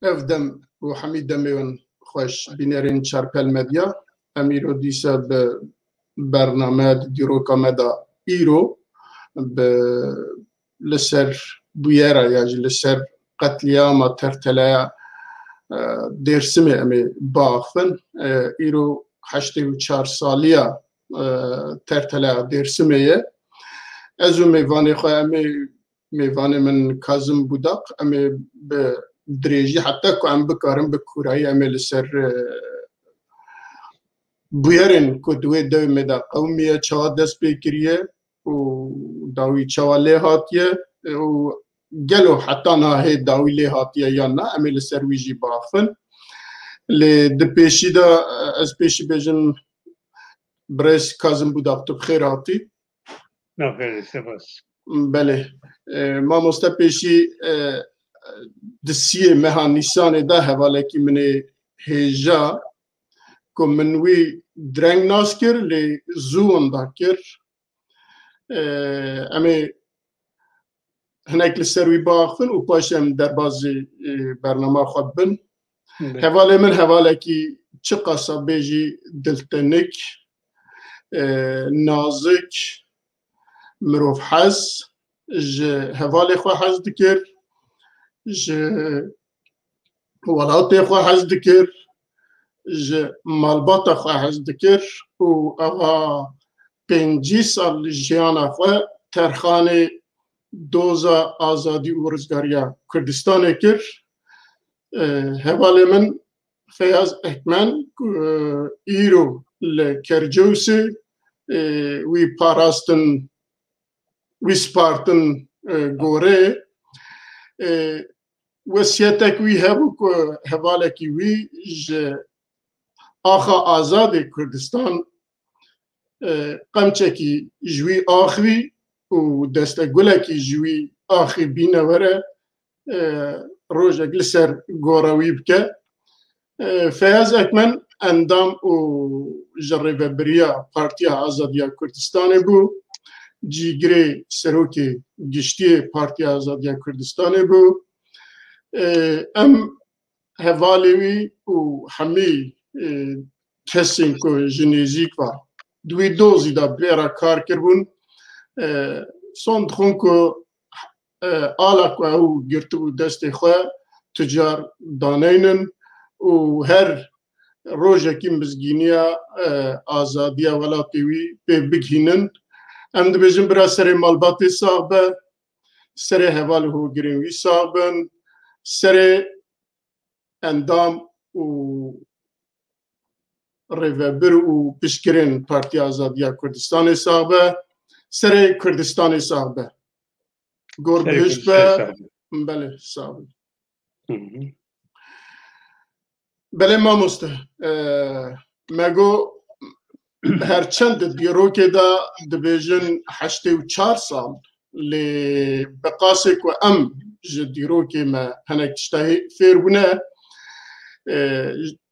افدم و حمید دمیون خوش بینرین چارپل مدیا امیرو دیسا به برنامه دیروکا مدا ایرو به لسر بویرا یا لسر قتلیام ترتلا درسمه امی باخن ایرو 84 سالیا ترتلا درسمه ازو میوانی خواه امی میوانی من کازم بوداق امی به دريجي حتى كو عم بكارم بكوراي عمل سر بويرن كو دوي دو مدا قومية چوا دست بكريه و داوي چوا لي هاتيه و گلو حتى ناهي داوي لي هاتيه يانا عمل سر ويجي باخن لي دبيشي دا از بيشي بيجن بريس كازم بوداقتو بخيراتي نخير سپاس بله ما مستبيشي دسیه مها نیسان ده حواله کی منی هجا کو منوی درنگ ناس کر لی زون دا کر امی هنک لسروی باخن و پاشم در بازی برنامه خود بن حواله من حواله کی چه قصه بیجی دلتنک نازک مروف حز حواله خو حز دکر ج ولاتي خو حز دكر ج مالباتا خو حز دكر و اغا 5 سال جيانا خو ترخاني دوزا آزادي و رزگاريا كردستان كر هوالي من فياز احمن ايرو لكرجوسي وي باراستن وي سبارتن غوري وسیعتک وی هبو که حواله کی وی آخا آزاد کردستان قمچه کی جوی آخوی و دسته گله کی جوی آخی بینه وره روژه گلسر گوروی بکه فیاز اکمن اندام و جربه بریا پارتیا آزادیا کردستان بو جیگری سروکی گشتی پارتیا آزادیا کردستان بو ام هوالیوی و همی کسین که جنیزیک و دوی دوزی دا بیرا کار کربون سوند خون که آلا که او گرتو دست خواه تجار دانینن و هر روژه کم بزگینیا آزادیا ولاتیوی بگهینن ام دو بجن برا سر مالباتی صاحبه سر هوال هو گرینوی صاحبن سر اندام و ریوبر و پشکرین پارتی آزادیا کردستان صاحبه سر کردستان صاحبه گور بهش به بله صاحبه بله ما مسته مگو هرچند دیرو که دا دبیجن 84 سال لی بقاسه که ام جدیرو که ما هنک تشتهی فیرونه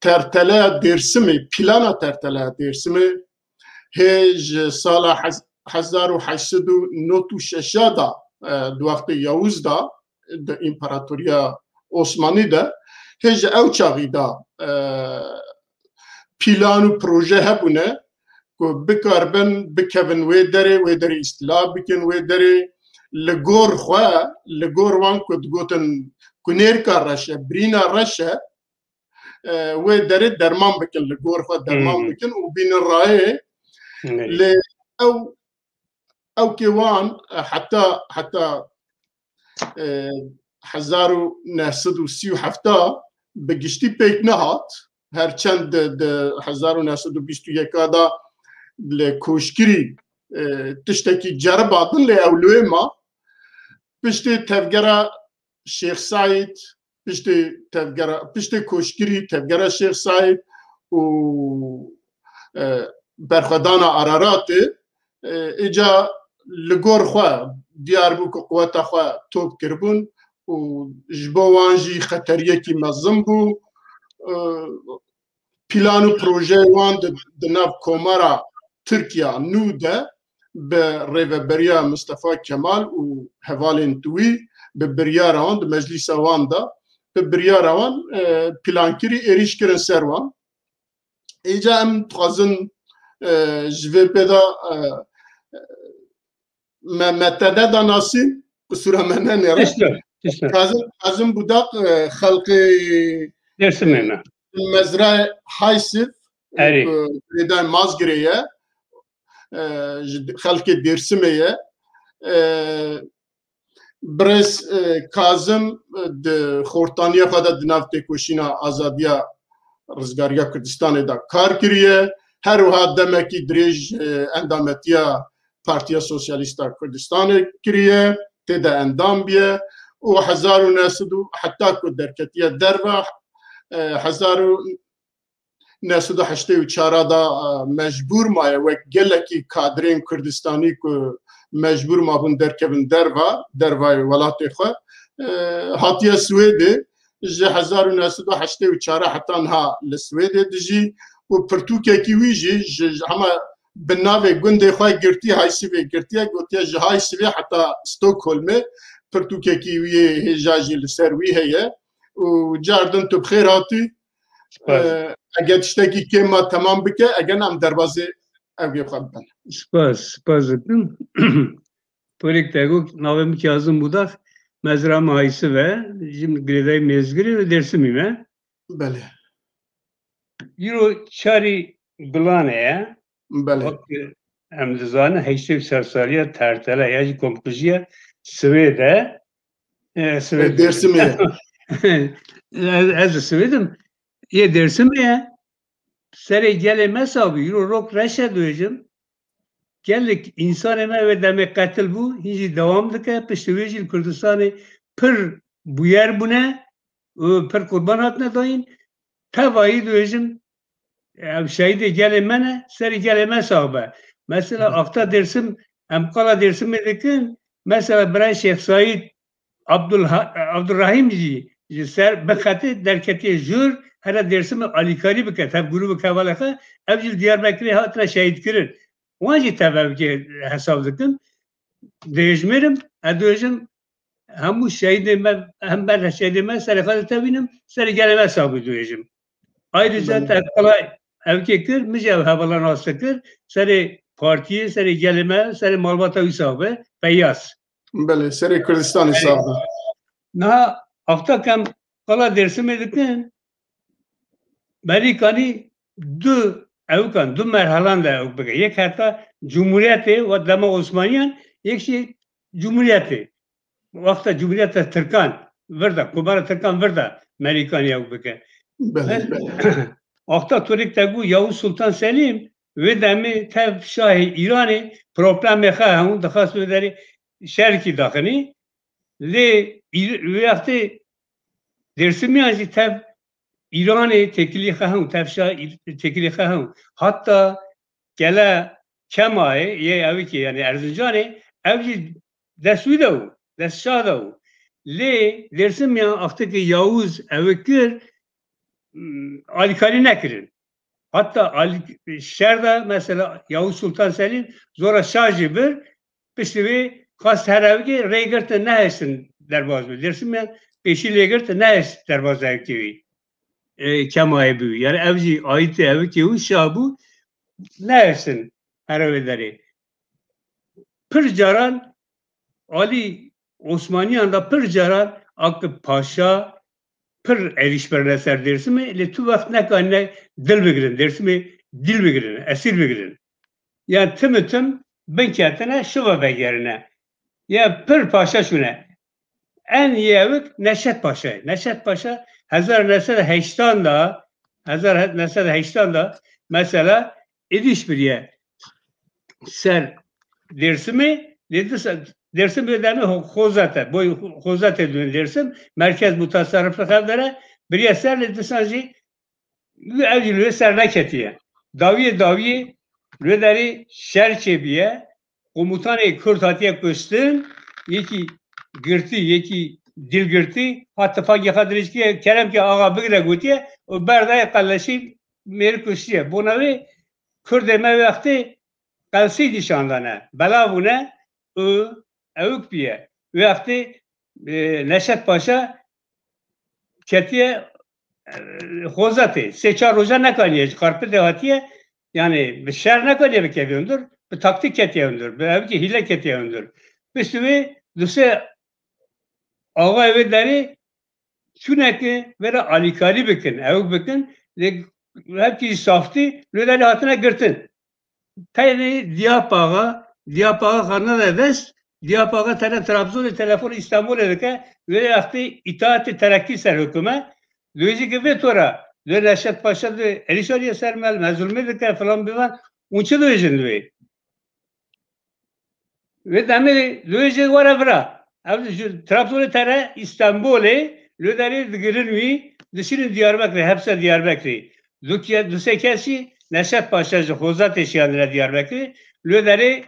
ترتله درسمه پلانا ترتله درسمه هج سال 1896 دا دو وقت یاوز دا امپراتوریا عثمانی دا هج او چاقی دا پلان و پروژه هبونه که بکاربن بکوین وی داره استلا بکن وی داره لگور خواه لگور وان کد گوتن کنیر کا رشه برینا رشه و داره درمان بکن لگور خواه درمان بکن و بین راه ل او كيوان حتى 1937 بگشتی پیک نهات هرچند 1921 دا لکوشکری تشتكي جرب عضن لأولوه ما بشتي تفجرة شيخ سعيد بشتي كوشكري تفجرة شيخ سعيد و برخدانا عراراتي اجا لگور خواه دیار بو که قوتا خواه توب کربون و جبوانجی خطریه کی مزم بو پلان و پروژه وان دناب کومارا ترکیه نو ده به ریوبریا مصطفی کمال و هوالین توی به بریاروان ده مجلس وان ده به بریاروان پلانکری ایریش کرن سروان ایجا ام تغازن جوه پیدا متدد ناسی بصورة منه نرى كازم بداق خلق درسمنا المزرعة حيسف ريدان مازغرية خلق درسمية برس كازم خورتانية خدا دناف تكوشينا آزادية رزگاريا كردستان دا كار كريه هر وها دمكي دريج اندامتيا پارتیا سوسیالیستا کردستان کریه تدا اندام بیه و 1900 حتی که درکتیه دروا 1984 دا مجبور مایه و گلکی کادرین کردستانی که مجبور ما بون درکبن دروای ولات خو هاتیه سویده جه 1984 حتی انها لسویده دجی و پرتوکه کی ویجی همه بناوی گنده خواه گرتی های سوی گرتیه گوتیه جهای سوی حتی ستوکهولمه پرتوکه کی ویه هجاجی لسر وی هیه و جاردن تو بخیر هاتی اگر تشتاکی که ما تمام بکه اگر نام دروازه اوگی خواه بنا سپاس بکنم تولیک تاگو ناویم کازم بوداخ مزرعه مهایسی و جیم گریدای مزگری و درسیمه بله یرو چاری بلانه بله هم دزانه هشتیو سرسالیه ترتله یا جی کمپوزیه سویده درسیمه از سویدم یه درسیمه سری گله مسابی یرو روک رشه دویجم گله انسان ما و دم قتل بو هیچی دوام دکه پشتویجی کردستان پر بویر بونه پر قربان هات نداین توایی دویجم شهید گله منه سری گله مسابه مثلا اختا درسم هم قالا درسم میدکن مثلا برای شیخ سعید عبدالرحیم جی سر بخاطر درکتی جور هر درسم علیکاری بکرد هم گروه بکواله خواه افجل دیار بکری هاتنا شهید کرد وانجی تباب که حساب دکن دیجمیرم ادویجم همو شهید من هم بر شهید من سر خواهد تبینم سر گله مسابه دویجم ayrıca takala evkektir mice havalan astıkır seri partiye seri gelime seri malbata hesabı beyaz. Bale seri Kürdistan hesabı. Na hafta kam kala dersim edikten Amerikani du evkan du merhalanda evkeke yek hatta Cumhuriyeti ve Dema Osmaniyan yek şey Cumhuriyeti vakta Cumhuriyeti Türkan verda Kubara Türkan verda Amerikani evkeke. Akta Turik tegu Yavuz Sultan Selim ve demi tev Şah-ı İran'ı problemi khahun dakhas vedari şerki dakhni le vakti dersimiyanji tev İran'ı tekili khahun tev Şah tekili khahun hatta gele kemaye ye evi ki yani Erzincan'ı evci desvidav desşadav le dersimiyan akta ki Yavuz evkir alikari nekirin. Hatta şerda mesela Yavuz Sultan Selim zora şarjı bir piştivi kas herevki reygirte ne etsin derbaz bir dersim ben peşi reygirte ne etsin derbaz erkeği kemaye büyü yani evci ayeti evi ki o şabu ne etsin hereveleri pır caran Ali Osmaniyan da pır carar akı paşa pır erişberine ser dersi mi? Le tu vakt ne kanne dil bigirin dersi mi? Dil bigirin, esir bigirin. Yani tüm ben kendine şuva begerine. Ya pır paşa şune. En iyi evik Neşet Paşa. Neşet Paşa 1980'da mesela ediş bir yer. Ser dersimi dersim bir demi Hozat'a. Boy Hozat'a dön dersim. Merkez mutasarrıflık evlere bir eser lisansi evciliği sernek ketiye. Daviye röderi şerçebiye komutanı Kürt hatiye kıstın yeki girti yeki dil girti hatta fagi kadriş ki kerem ki ağa bigre gotiye o berdaya kalleşi meri kıstiye. Buna ve Kürt deme vakti kalsi dişanlana. Bela buna evuk biye. Vakti Neşet Paşa ketiye Hozatı. Seçar hoca ne kaniye? Karpı devatiye yani bir şer ne kaniye bir keviyondur? Bir taktik ketiyondur. Bir evki hile ketiyondur. Bir sürü düse ağa evleri sünneki vere alikali bikin. Evk bikin. Hepki saftı. Lüleri hatına girtin. Tayri Diyapağa karnına edes. Diyapağa tane Trabzon'u telefonu İstanbul edike ve yaptı itaati terakki ser hüküme. Duyucu gibi tora. Dö Neşet Paşa dö Erişoriye sermel mezulme dike falan bivan. Unçu duyucun dö. Ve demi duyucu var evra. Trabzon'u tere İstanbul'u lüderi girilmi dışının Diyarbakır hepsi Diyarbakır. Düse kesi Neşet Paşa'cı Hozat eşyanına Diyarbakır. Lüderi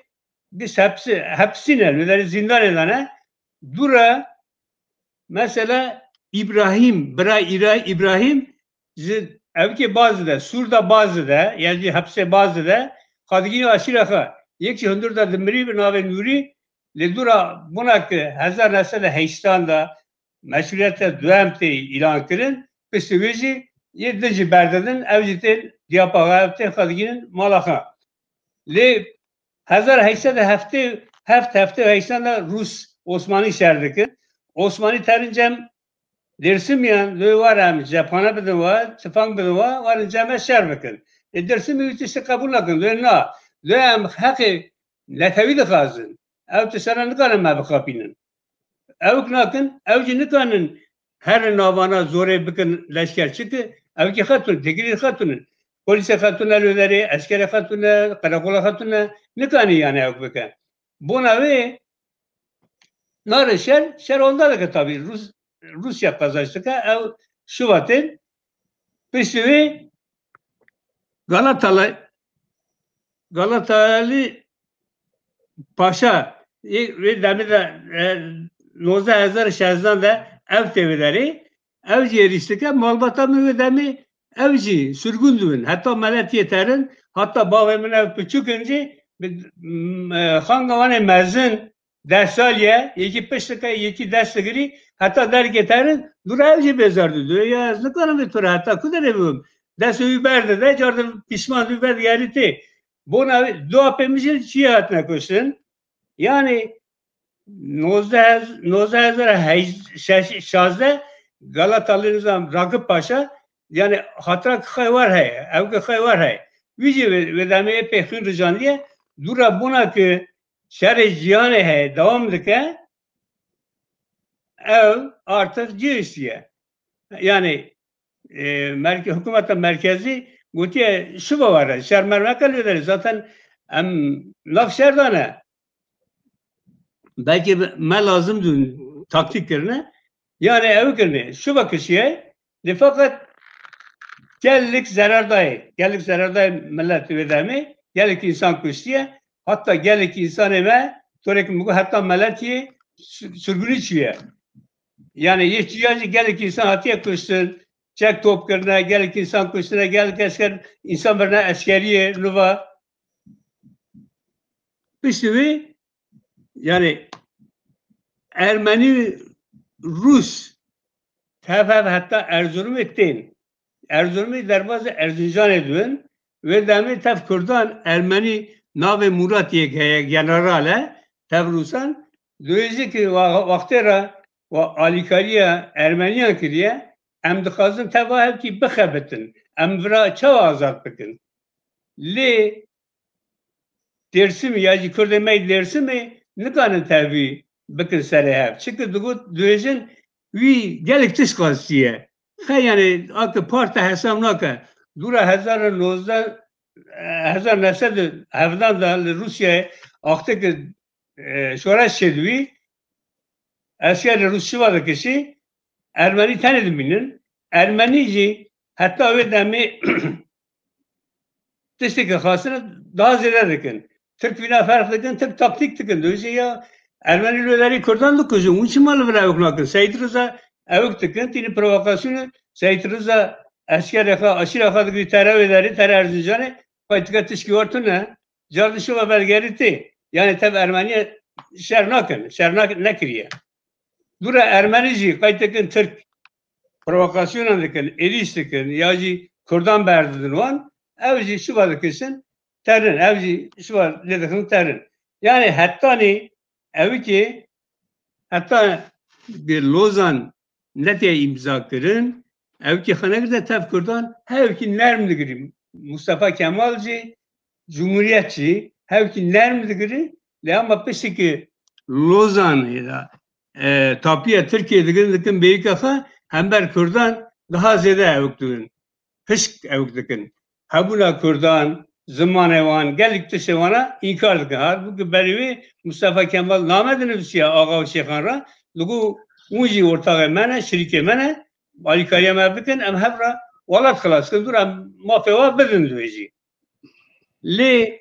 biz hepsine lüderi zindan edene dura mesela İbrahim evki bazı da Sur'da bazı da yani hepsi bazı da kadgini aşiraka yekçi hındır da dımri ve nave nuri le dura buna ki hazar nesle heystanda meşruiyete duemte ilan kırın püstüveci 7. berdedin evcitin diyapağa evte kadginin malaka le hazar heystanda hafte heystanda Rus Osmanlı şerdeki Osmanlı terincem dersim yan varım Japon'a bedava, Çifang bedava, varın cem'e şer bakın. Dersim ülkesi kabul nakın. Dönna. Dönem hakkı letevi de kazın. Ev tesara ne kadar mabakapinin. Ev nakın, evci ne kadar her navana zore bakın leşker çıktı. Evki hatun, tekili hatunun. Polise hatun elüleri, askere hatun, karakola hatun ne kadar yani ev bakın. Buna ve nar şer onda da tabii Rusya kazançlıka ev Şubat'ın bir sürü Galatalı Paşa ve demir 1916'dan da ev tevileri evci eriştike malbata müvedemi evci sürgündüğün hatta melet yeterin hatta bağımın ev küçük önce hangi mezun dersaliye iki peşteka iki dersleri hatta der getirin dur evci bezardı diyor ya ne kadar bir tur hatta kudar evim ders überdi de jardım pişman über yeriti buna dua pemicil çiğatına koşsun yani 1916 Galatalı Nizam Ragıp Paşa yani hatıra kıhay var hay evge kıhay var hay vici ve demi pekün rıcan diye dura buna ki şer-i cihane hay devam dike ev artık cihisiye yani hükümetin merkezi gutiye şu var şer mermekalleri zaten laf şerdane belki me lazımdı taktiklerine yani ev kirne şu bakışıya fakat gellik zarardayı millet ve demi gellik insan kuştiye hatta gellik insan eve torek hatta milleti sürgünü çiye yani ihtiyacı gellik insan hatiye kuşsun çek top kırına gellik insan kuşuna gellik asker insan birine askeriye luva bir sürü yani Ermeni Rus hatta Erzurum ettin. Erzurum'u derbazı Erzincan edin ve demi tef Kürdan Ermeni Nave Murat yekeye generale tev Rusan Duyucu ki vakti ra ve alikariye Ermeniyan kiriye em dixazin teva hevki bixebitin. Em vira çava azad bikin. Lê Dêrsimî ya jî Kurdê me Dêrsimê nikanin tevî bikin serê hev. Çünkü duyêjin wî gelek tiş qasiye. Xe yani akı parta hesab nake. Dura 1917 da li Rusya'ya aktık şoreş şedvi esker Rus şiva da kişi Ermeni tanıdım binin. Ermenici hatta öyle demi tişteki khasını daha ziyade dikin. Türk bina fark dikin, Türk taktik dikin. Duyucu ya Ermenileri Kürdanlık kuzun. Onun için malı bile yok nakın. Seyyid Rıza evk dikin. Tini provokasyonu Seyyid Rıza asker yaka, aşır yaka dikli terör Erzincan'ı Paytıka tişki ortuna Cardışı ve belgeriti. Yani tabi Ermeniye şer nekiriye. Dura Ermenici kaytekin Türk provokasyonu dikin, eliş dikin, yacı Kürdan berdidin olan evci şu var dikin terin, evci şu var dikin terin. Yani hatta ne evi ki hatta bir Lozan netiye imza kırın ev ki xanık da tabi Kürdan ev ki nerm dikirim. Mustafa Kemalci Cumhuriyetçi hevki nermdigiri le ama peki ki Lozan'da tapiye Türkiye'deki büyük afa hember Kürdan daha ziyade evkdün. Hiç evkdün. Habuna Kürdan zaman evan gelik tişevana inkar dikin. Halbuki berivi Mustafa Kemal namedini bisiya ağa şeyhanra lugu uji ortağı mene şirike mene alikariye mevbikin em hevra valat kılas kıldır em mafeva bedin duyucu. Le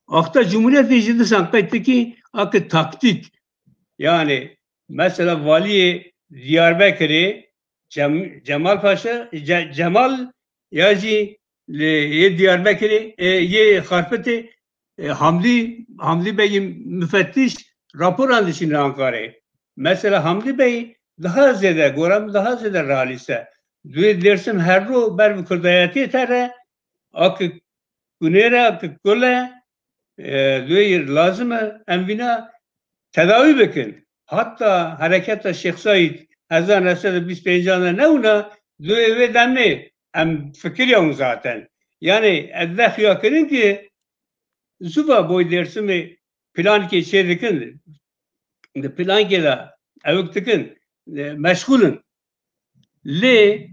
akta Cumhuriyet Meclisi sanktaki akı taktik yani mesela vali Diyarbakır'ı Cemal Paşa Cemal Yazi ye Diyarbakır'ı ye Harpeti Hamdi Bey'in müfettiş rapor aldı şimdi Ankara'ya. Mesela Hamdi Bey daha ziyade Goram daha ziyade realiste. Dersim her ro ber kurdayati yeter akı Güneyre kule lazım emvina tedavi bekin. Hatta harekette Şeyh Said 1925'de ne ona ve demni em fikir yok zaten. Yani edde hıyakirin ki zuba boy dersimi plan ki şeydikin plan ki da evktikin meşgulün. Le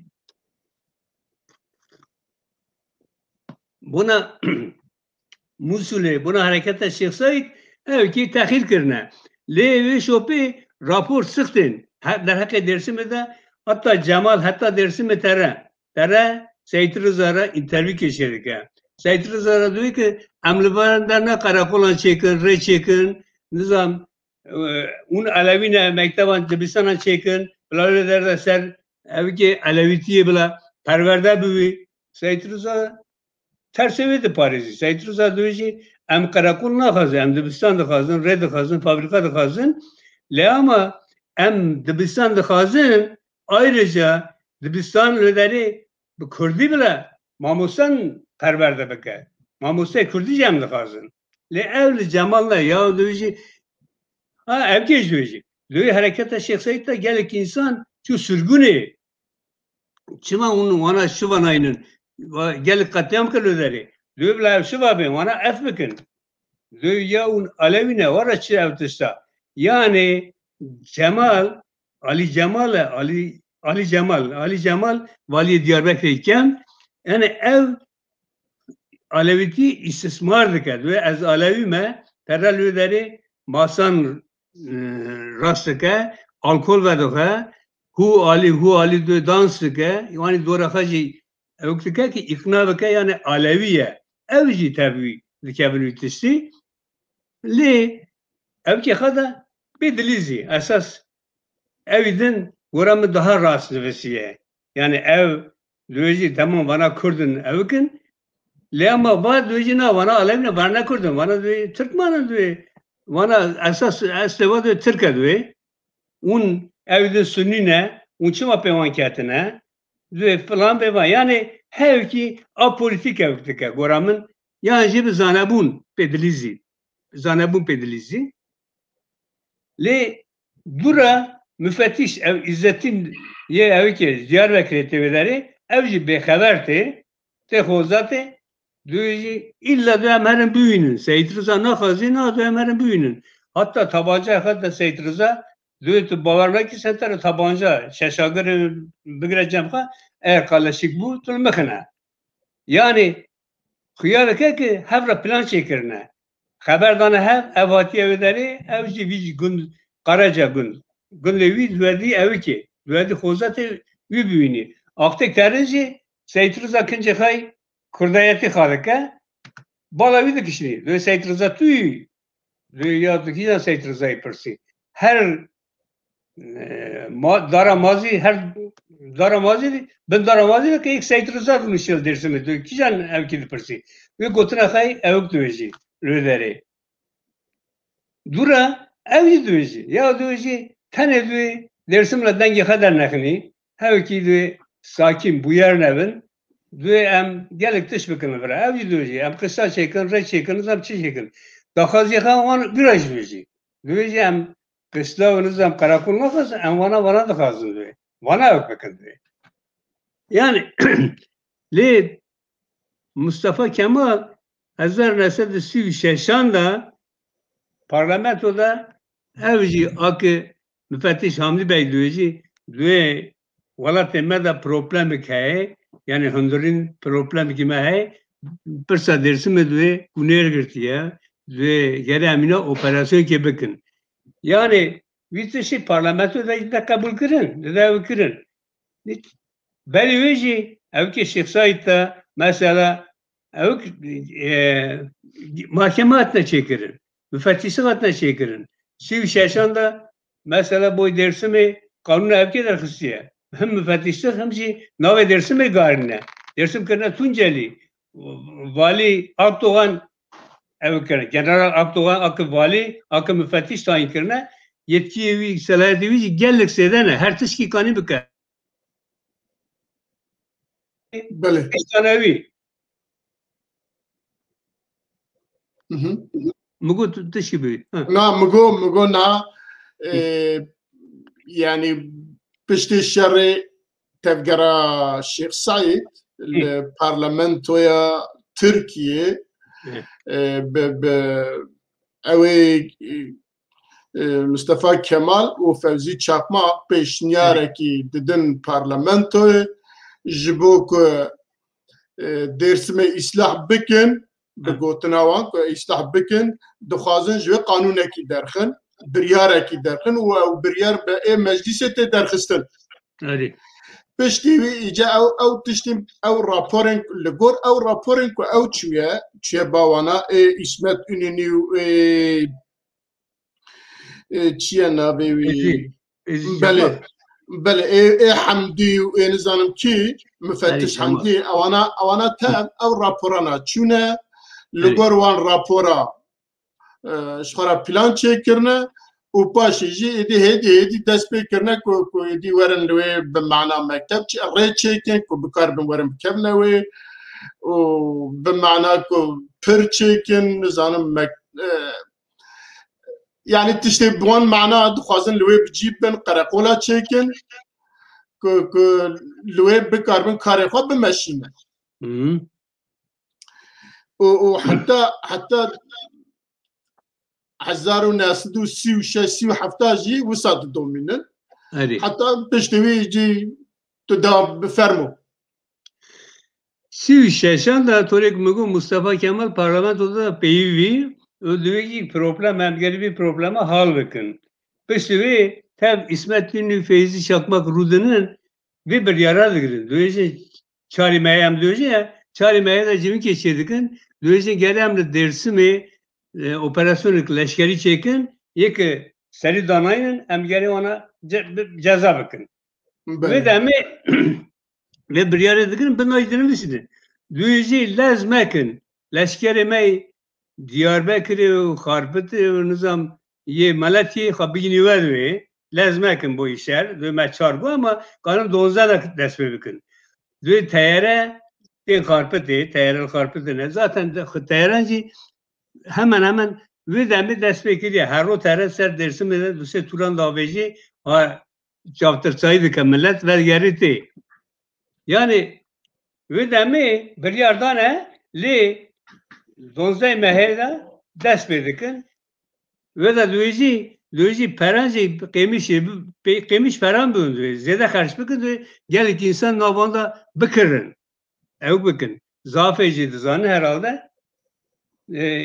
buna Musul'e buna harekete Şeyh Said evki tahir kırna. Le ve şopi rapor sıktın. Der hakkı dersimde hatta Cemal hatta dersimde tere Seyyid Rıza'ra interview geçirdik. Seyyid Rıza'ra diyor ki emlibaranlarına karakolan çekin, re çekin, nizam un Alevine mekteban dibistana çekin, böyle der ser evki Alevitiye bile perverde büyü. Seyyid Rıza terseviydi Paris'i. Seyyid Rıza diyor ki em karakol naxazın, em dibistan dıxazın, re dıxazın, fabrika dıxazın. Le ama em dibistan dıxazın ayrıca dibistan öderi bu Kürdi bile mamustan perverde beke. Mamusta Kürdi cem dıxazın. Le evli Cemal'la ya diyor ki ev geç diyor ki. Diyor harekete Şeyh Said de gelek insan şu sürgünü çima ona şu vanayının gelip katliam kılıyorlar. Diyor bile şu var bana af bakın. Diyor ya un Alevine var açı evtista. Yani Ali Cemal vali Diyarbakır'ken yani ev Aleviti istismar dikkat ve az Alevime teralüleri masan rastike alkol vedike hu Ali de dans dike yani dorakacı evktike ki ikna bike yani Aleviye evci tabi dikabilitesi li evki kada bedelizi esas evden goramı daha rahatsız vesiye yani ev diyoji tamam bana Kurdun evkin li ama bana diyoji na bana Alevine bana Kurdun bana diyor Türkmanı diyor bana esas aslında diyor Türk'e diyor un evden Sünnine un çima pevan ketine diyor falan beva yani hevki apolitik evktike goramın yani jibi zanabun pedelizi Le dura müfettiş ev İzzettin ye evi ki Diyarbakır TV'leri evci bexeberte te xozate duyucu illa da hemen büyünün Seyit Rıza nakazina da hemen büyünün hatta tabanca hatta Seyit Rıza duyutu bavarma ki sen tarı tabanca şaşagır bigireceğim ha eğer kalaşık bu tulmekine yani kıyarken ki hevra plan çekirine haberdana hev evatiye evleri evci bir gün Karaca gün levi verdiği evi ki verdiği hozatı büyüğünü aktek terinci Seyit Rıza Kıncıkay kurdayeti harika balavi de kişi ve Seyit Rıza tüy ve ya da ki Seyit Rıza'yı persi her daramazi her daramazi ben daramazi ki ilk Seyit Rıza konuşuyor dersimi diyor ki can ev ki persi ve gotuna kay ev döveci röleri dura ev döveci ya döveci tane döveci dersimle dengi kadar nakni hevki döveci sakin bu yer nevin ve em gelip dış bakın vera ev döveci em kısa çekin re çekin zam çekin daha ziyaka on viraj döveci döveci em kısla nizam karakol nakaz em vana da kazın döveci vana yok bakın döveci yani le Mustafa Kemal 1936 da parlamentoda evci akı müfettiş Hamdi Bey duyucu ve valla temelde problemi ki yani Hondur'un problemi kime hay pırsa dersime ve kuner girtiye ve geri emine operasyon kebekin yani vitesi parlamentoda da kabul kırın da kırın beli veci evki Şeyh Said'de mesela mahkeme hattına çekirin müfettişi hattına çekirin Siv Şeşan'da mesela bu dersimi kanunu evki dersiye hem müfettişlik hem şey nave dersimi garine dersim kırına Tunceli vali Akdoğan evkirine General Akdoğan akı vali akı müfettiş tayin kırına yetkiyi salayeti gellik sedene her tişki kanı bükür بله İştanevi مگو تشکی بی نه مگو نه يعني پشتی شر تفجرا شيخ سعيد البرلمانتويا تركيا ب اوي مصطفى كمال وفوزي تشاقما بيشنياركي ددن برلمانتو جبوك درسمه اصلاح بكن بگوتناوان که اصلاح بکن دخوازن جو قانونه کی درخن بریاره کی درخن و بریار به مجلس ته درخستن آره پشتی وی ایجا او تشتیم او راپورن لگور او راپورن کو او چیه باوانا اسمت اونینی چیه نابی بله بله حمدی و نظام کی مفتش حمدی اوانا تام او راپورانا چونه لگور وان راپورا شخرا پلان چکرنه و پاشی جی هدی دست بکرنه کو هدی ورن لوی بمعنى مکتب چی ری چکن کو بکار بن ورن بکبنه وی و بمعنى کو پر چکن نظام يعني تشتي بوان معناه دخوازن لوي بجيب بن قرقولا چکن کو لوي بکاربن کاری خود بمشینه وحتى 1936 جي وصلت دومينن حتى تشتوي يجي تدام بفرمو 36 da Torek Mugu Mustafa Kemal parlamentoda peyvi ödüğü problem emgeli bir probleme hal bakın. Peki tabi İsmet İnönü Feyzi Çakmak Rudı'nın bir yarar girin. Döyece çarimeye hem döyece ya çarimeye de cimi geçirdikin. Döyece geremli dersimi operasyonu leşkeri çekin. Yeki seri danayın emgeli ona ceza bakın. Ve demi ve bir yarar girin ben aydınım misin? Döyece lazmekin leşkeri mey Diyarbakır Harput nizam ye Malatya xabini verdi lazmekin bu işler ve çarbu ama kanun donza da desme bakın. Ve teyare Harput teyare Harput ne zaten teyarenci hemen ve demi dest pekiriye her o tere ser dersim ede duse turan daveci ha çaftırçayı dike millet vergeriti. Yani ve demi bir yerden li donzay mehede dest pedikin ve de Duyucu peranci kıymış peran bulundu. Zede karşı bakın gel ki insan navanda bıkırın. Ev bakın. Zafeci dizanı herhalde.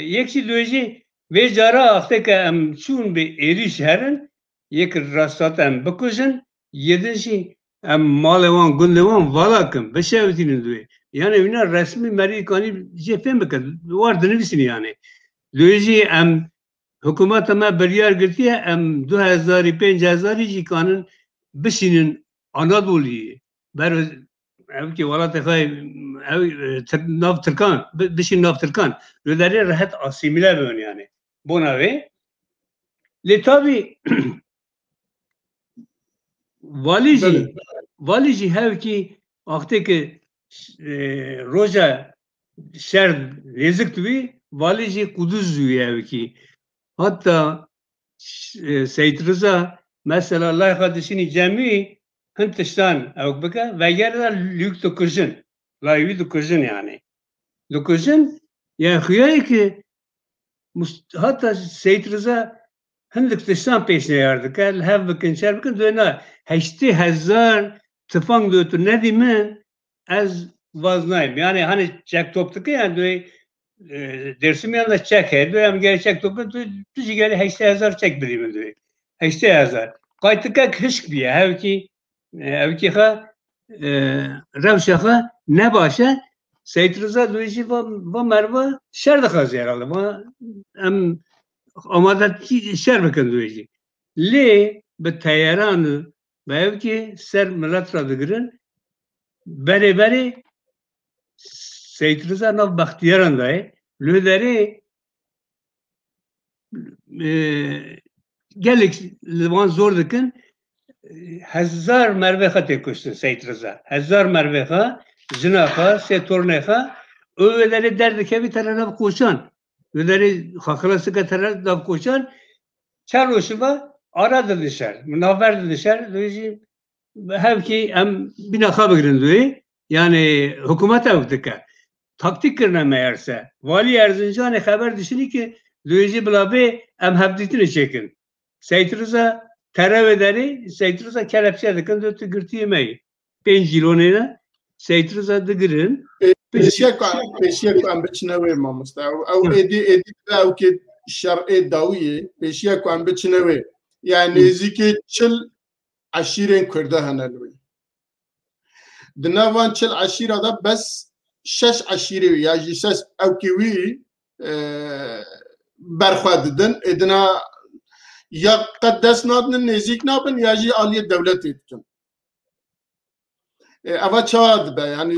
Yekşi duyucu ve cara akte ki am çun bir eriş herin yek rastat am bakışın yedinci am malevan günlevan valakım beşevtinin duyu. Yani bina resmi Amerikanı cephen bakın. Var dönübüsün yani. Duyucu am Hükümet ama bir yer girdi em 2000-5000 jî kanın bişinin Anadolu'yu. Ber evki valat xay nav Türkan bişin nav Türkan. Röderi rahat asimile bön yani. Buna ve le tabi valici hevki akteki roja şer lezik tuvi valici Kudüs duyu hevki. Hatta Seyyid Rıza mesela layıka dişini cemi Hindistan avbaka ve yerler lük dokuzun. Layıvi dokuzun yani. Dokuzun yani hıyayı ki hatta Seyyid Rıza Hindistan peşine yardık. Hev bakın şer bakın döne 80,000 tıfang dötür ne diyeyim az vaznayım. Yani hani çek toptuk yani dersim yanında çek her dönem gerçek topu tuji geli 80,000 çek bileyim diyor. 80,000. Kaytıka hışk diye evki ha revşaha ne başa Seyyid Rıza duyucu ve merve şer de kazı herhalde. Ama da şer bakın duyucu. Le be tayyaranı ve evki ser millet radıgırın beri Seyyid Rıza nav Bahtiyar'ın dahi lüderi gelik livan zor dikin 1000 merveha tekuştu Seyyid Rıza. 1000 merveha, zinaha, setorneha öveleri derdike bir taraf koşan öveleri haklası ka taraf koşan çaruşuva aradı dışarı. Münavverdi dışarı. Hevki hem binaka birin yani hükümet evdika taktik kırına meğerse vali Erzincan'a haber düşünü ki duyucu bilabi em hevditini çekin. Seyyid Rıza terev ederi Seyyid Rıza kelepçe dikin dötü gürtü yemeği. 5 yılonuyla Seyyid Rıza dıgırın. Peşiyek an biçine ve mamusta. Ev edi ev ki şer'i dawiye peşiyek an biçine ve yani ziki çıl aşiren kurda hanelwe. Dinavan çıl aşira da bes şeş aşire ya ses ev ki vi berxwadidin edina ya qaddes nadın nezik nabın ya ji aliye devlet etkin. Ava çağırdı da yani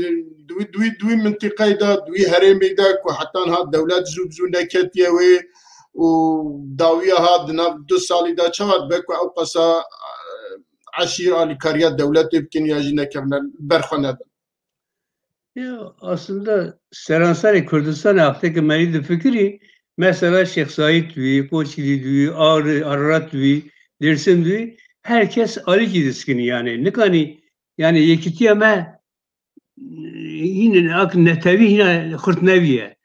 duy mintikayda duy heremeyda ku hatta ha devlet zubzu neketiye ve o dawiya ha dinav 2 sali da çağırdı be ku ev qasa aşir ali kariya devlet etkin ya ji nekevner berxwanedin. Ya aslında Seransari Kürdistan haftaki meridi fikri mesela Şeyh Said duyu, Koçili duyu, Ararat duyu, Dersim duyu herkes Ali gidiskini yani. Ne kani yani yekitiyeme yine ak netevi yine kurt neviye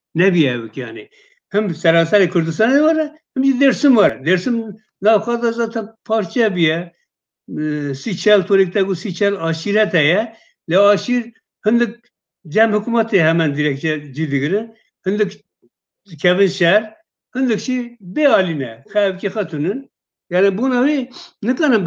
yani. Hem Seransari Kürdistan'da var hem de Dersim var. Dersim lavkada zaten parça bir Siçel Torik'te bu Siçel aşireteye le aşir hındık cem hükümeti hemen dilekçe cildigiri hındık Kevin Şer hındık şey be haline kavki hatunun yani buna ne kadar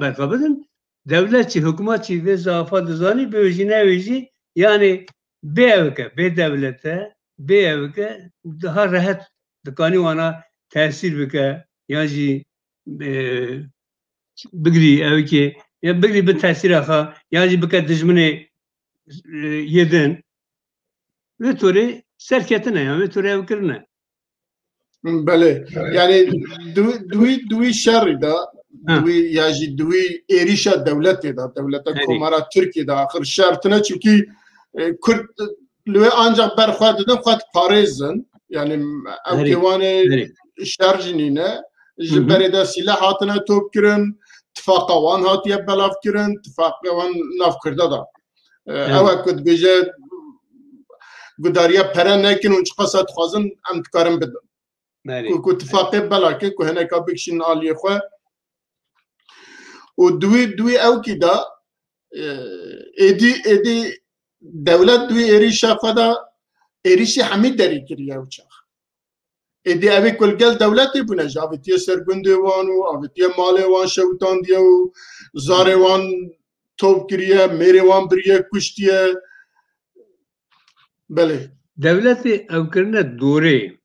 berkabedin devletçi hükümetçi ve zafat zani böjine veji yani be evke be devlete be evke daha rahat dıkani ona tesir bike yani bigri evki ya bigri bir tesir aha yani bike dijmini yedin ve töre serketine yani ve töre evkirine. Bale yani duy şerida duy yani duy erişa devleti da devlete komara Türkiye'de ahir şartına çünkü Kürt lüve ancak berxwadidin xwat parêzin yani ev kêwanê şerjinîne ji berê de sîlah hatine top kirin, tifaka wan hatiye belav kirin, tifaka wan navkirda da. Ew ku dibêje gudariya pere nekin û çi qasa dixwazin em dikarin bidin. Ku tifaqê belake ku hineka bikişînin aliyê xwe û duî ewkî da êdî dewlet duî êrîşa xwe da êrîşî hemî derî kiriye ew çax. Êdî evê kulgel dewletê bûne ji avêtiye sergundê wan û avêtiye malê wan şewtandiye û zarê wan top kiriye, mêrê wan biriye kuştiye. Belê. Devletê evkirine dorê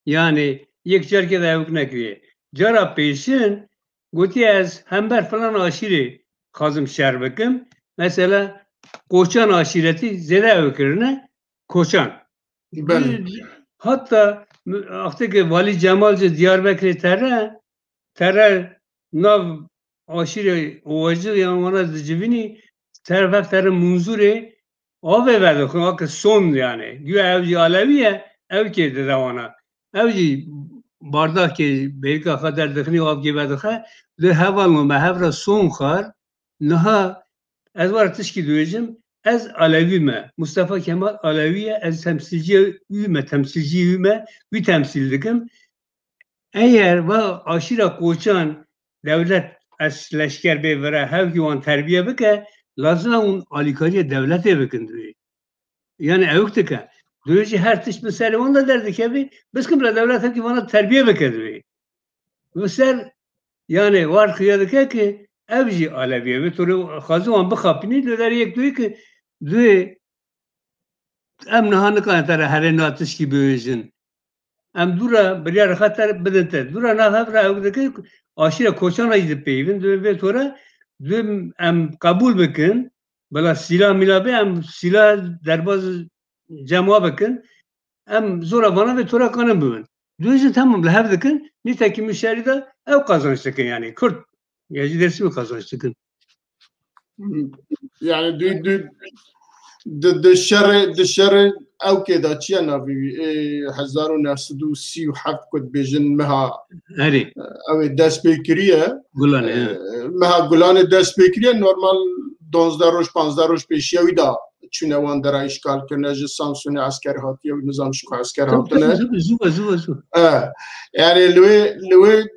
yani yek cerkê de evk nekiriye. Cara pêşin gotiye ez hember filan aşîrê xazim şer bikim. Mesela Koçan aşireti zêde evkirine Koçan. Hatta axteke Vali Cemal ji Diyarbekirê tere nav aşîrê ovacı yan wana dicivînî tere munzurê avê vedixin ak son yani. Güya ev jî Alevi ye ev kê dide wana. Ev jî bardakê bêrika xwe derdixinî avkê vedixe li hevalma me hevra son xar niha ez var tişkî dibêjim ez Alevi me. Mustafa Kemal Alevi ye ez temsilciye wî me wî temsil dikim. Eğer va aşîra Koçan devlet ez leşker bê vere hevkî wan terbiye bike lazim hûn alîkariya devletê bikin divê. Yani evk dike. Duyucu her tiş bir ser wan da derdikevî biskim la devlet hevkî wana terbiye bike divê. Bu ser yani var xiya dike ki ev jî Aleviye ve torê xwazî wan bixapînî li derê yek duyê ki duyê em niha nikarin tere herê na tişkî bibêjin. Em dûra biryar xeter bidin te. Dûra nav hevra ew dike aşîra Koçana jî dipeyvin vê tora duyê em qebûl bikin bila sîlah mîla bê em sîlah derbas cema bikin em zora vana vê tora kanin bibin. Duyê jî temam li hev dikin nîtekî mişerî de ew qazanç dikin yani Kürt ya jî dersî qazanç dikin. Yani dişerê ewkê da çiya navî 1937 ku dibêjin meha Herî ew dest pê kiriye Gulanê meha Gulanê dest pê kiriye normal 12 roj 15 roj pêşiya wî da çûne wan dera îşgal kirine ji Samsunê esker hatiye û nizam şî xwe esker hatine. zû. Yani li wê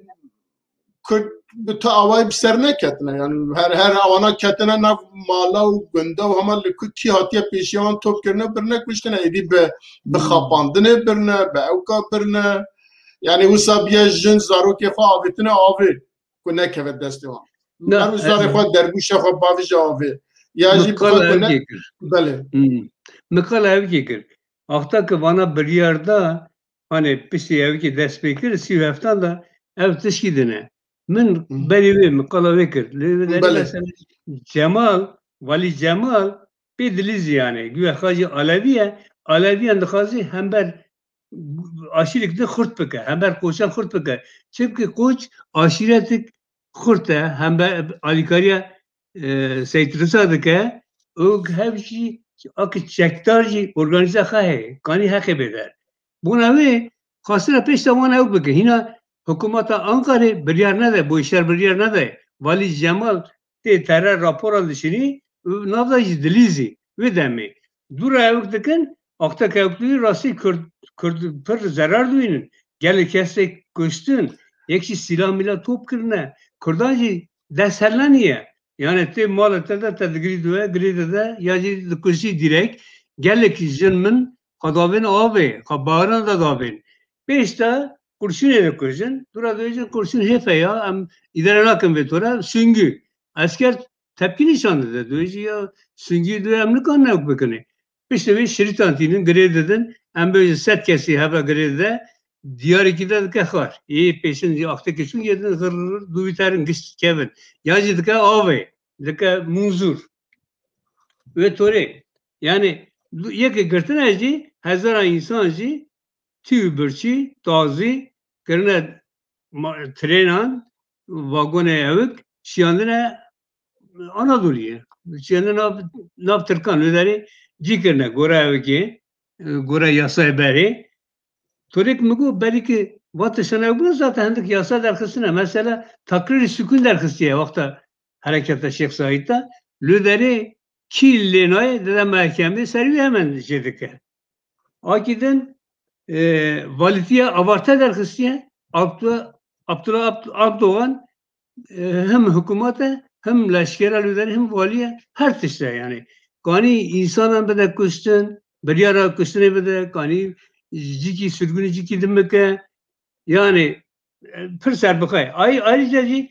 Kurd bi te awayî bi ser neketine yani her awana ketine nav mala û gunda û hema li ku kî hatiye pêşiya wan top kirine birine kuştine êdî bi xapandinê birine bi ewka birine yani wisa biye jin zarokê xwe avêtine avê ku nekeve destê wan. Her zarê xwe derbûşa xwe bavê ji avê ya jî belê. Mikal evkê kir. Axta ki vana biryarda hani piştî evkê dest pê kir sî heftan da ev tişkî dine. Min berî wê miqala wê kir. Cemal, Vali Cemal pê dilîzî yani. Güya xwe Alevi ye. Aleviyan dixwazî hember aşîrek de xurt bike. Hember Koçan xurt bike. Çünkü Koç aşîretik xurt e. Hember alîkariya Seyid Rıza dike. O hev jî akı çekdar jî organize xwe heye. Kanî heqê bêder. Bûna wê xwastine pêş de wan ew bike. Hîna Hükümeta Ankara'yı biryar nede, bu işler biryar nede. Vali Cemal te terör rapor alışını navda dilîzî ve demi. Dura evdikin akta kevkliği rastı Kürt zarar duyunun. Gel kestek kuştun. Ekşi silah mila top kırına. Kurdacı deserleniye. Yani te malete de tedgiri duya gride de yacı kuşi direkt. Gel ki jinmin kadavin abi, kabaran da davin. Beşte kurşun ele kurşun. Dura diyecek kurşun hefe ya. Am idare nakım ve tora süngü. Asker tepki nişanlı da diyecek ya süngü diye emni kan ne bakını. İşte bir şeritantinin grededen am böyle set kesi hava grede diğer ikide de kahar. İyi peşin akta kesin yerden hırır duviterin gist Kevin. Yacı dike ave dike muzur. Ve tora yani yeke gırtın eci hazara insancı tübürçi tazi करने trenan vagone evik şiyandine Anadolu'ya şiyandine nav Türkan öderi cikirne gora evki gora yasa beri Torek mıgu belki vatışına bu zaten hendik yasa derkisine mesela takrir sükun derkisiye vakta harekette Şeyh Said'de lüderi killinay de mahkeme servi hemen jedike. Akiden valitiye avarta derkisiye Abdullah Abdoğan hem hükümete hem leşkere lüderi hem valiye her tişte yani. Kani insanın bede kuştun, bir yara kuştun bede kani ciki sürgünü ciki demek yani pır serbakay. Ayrıca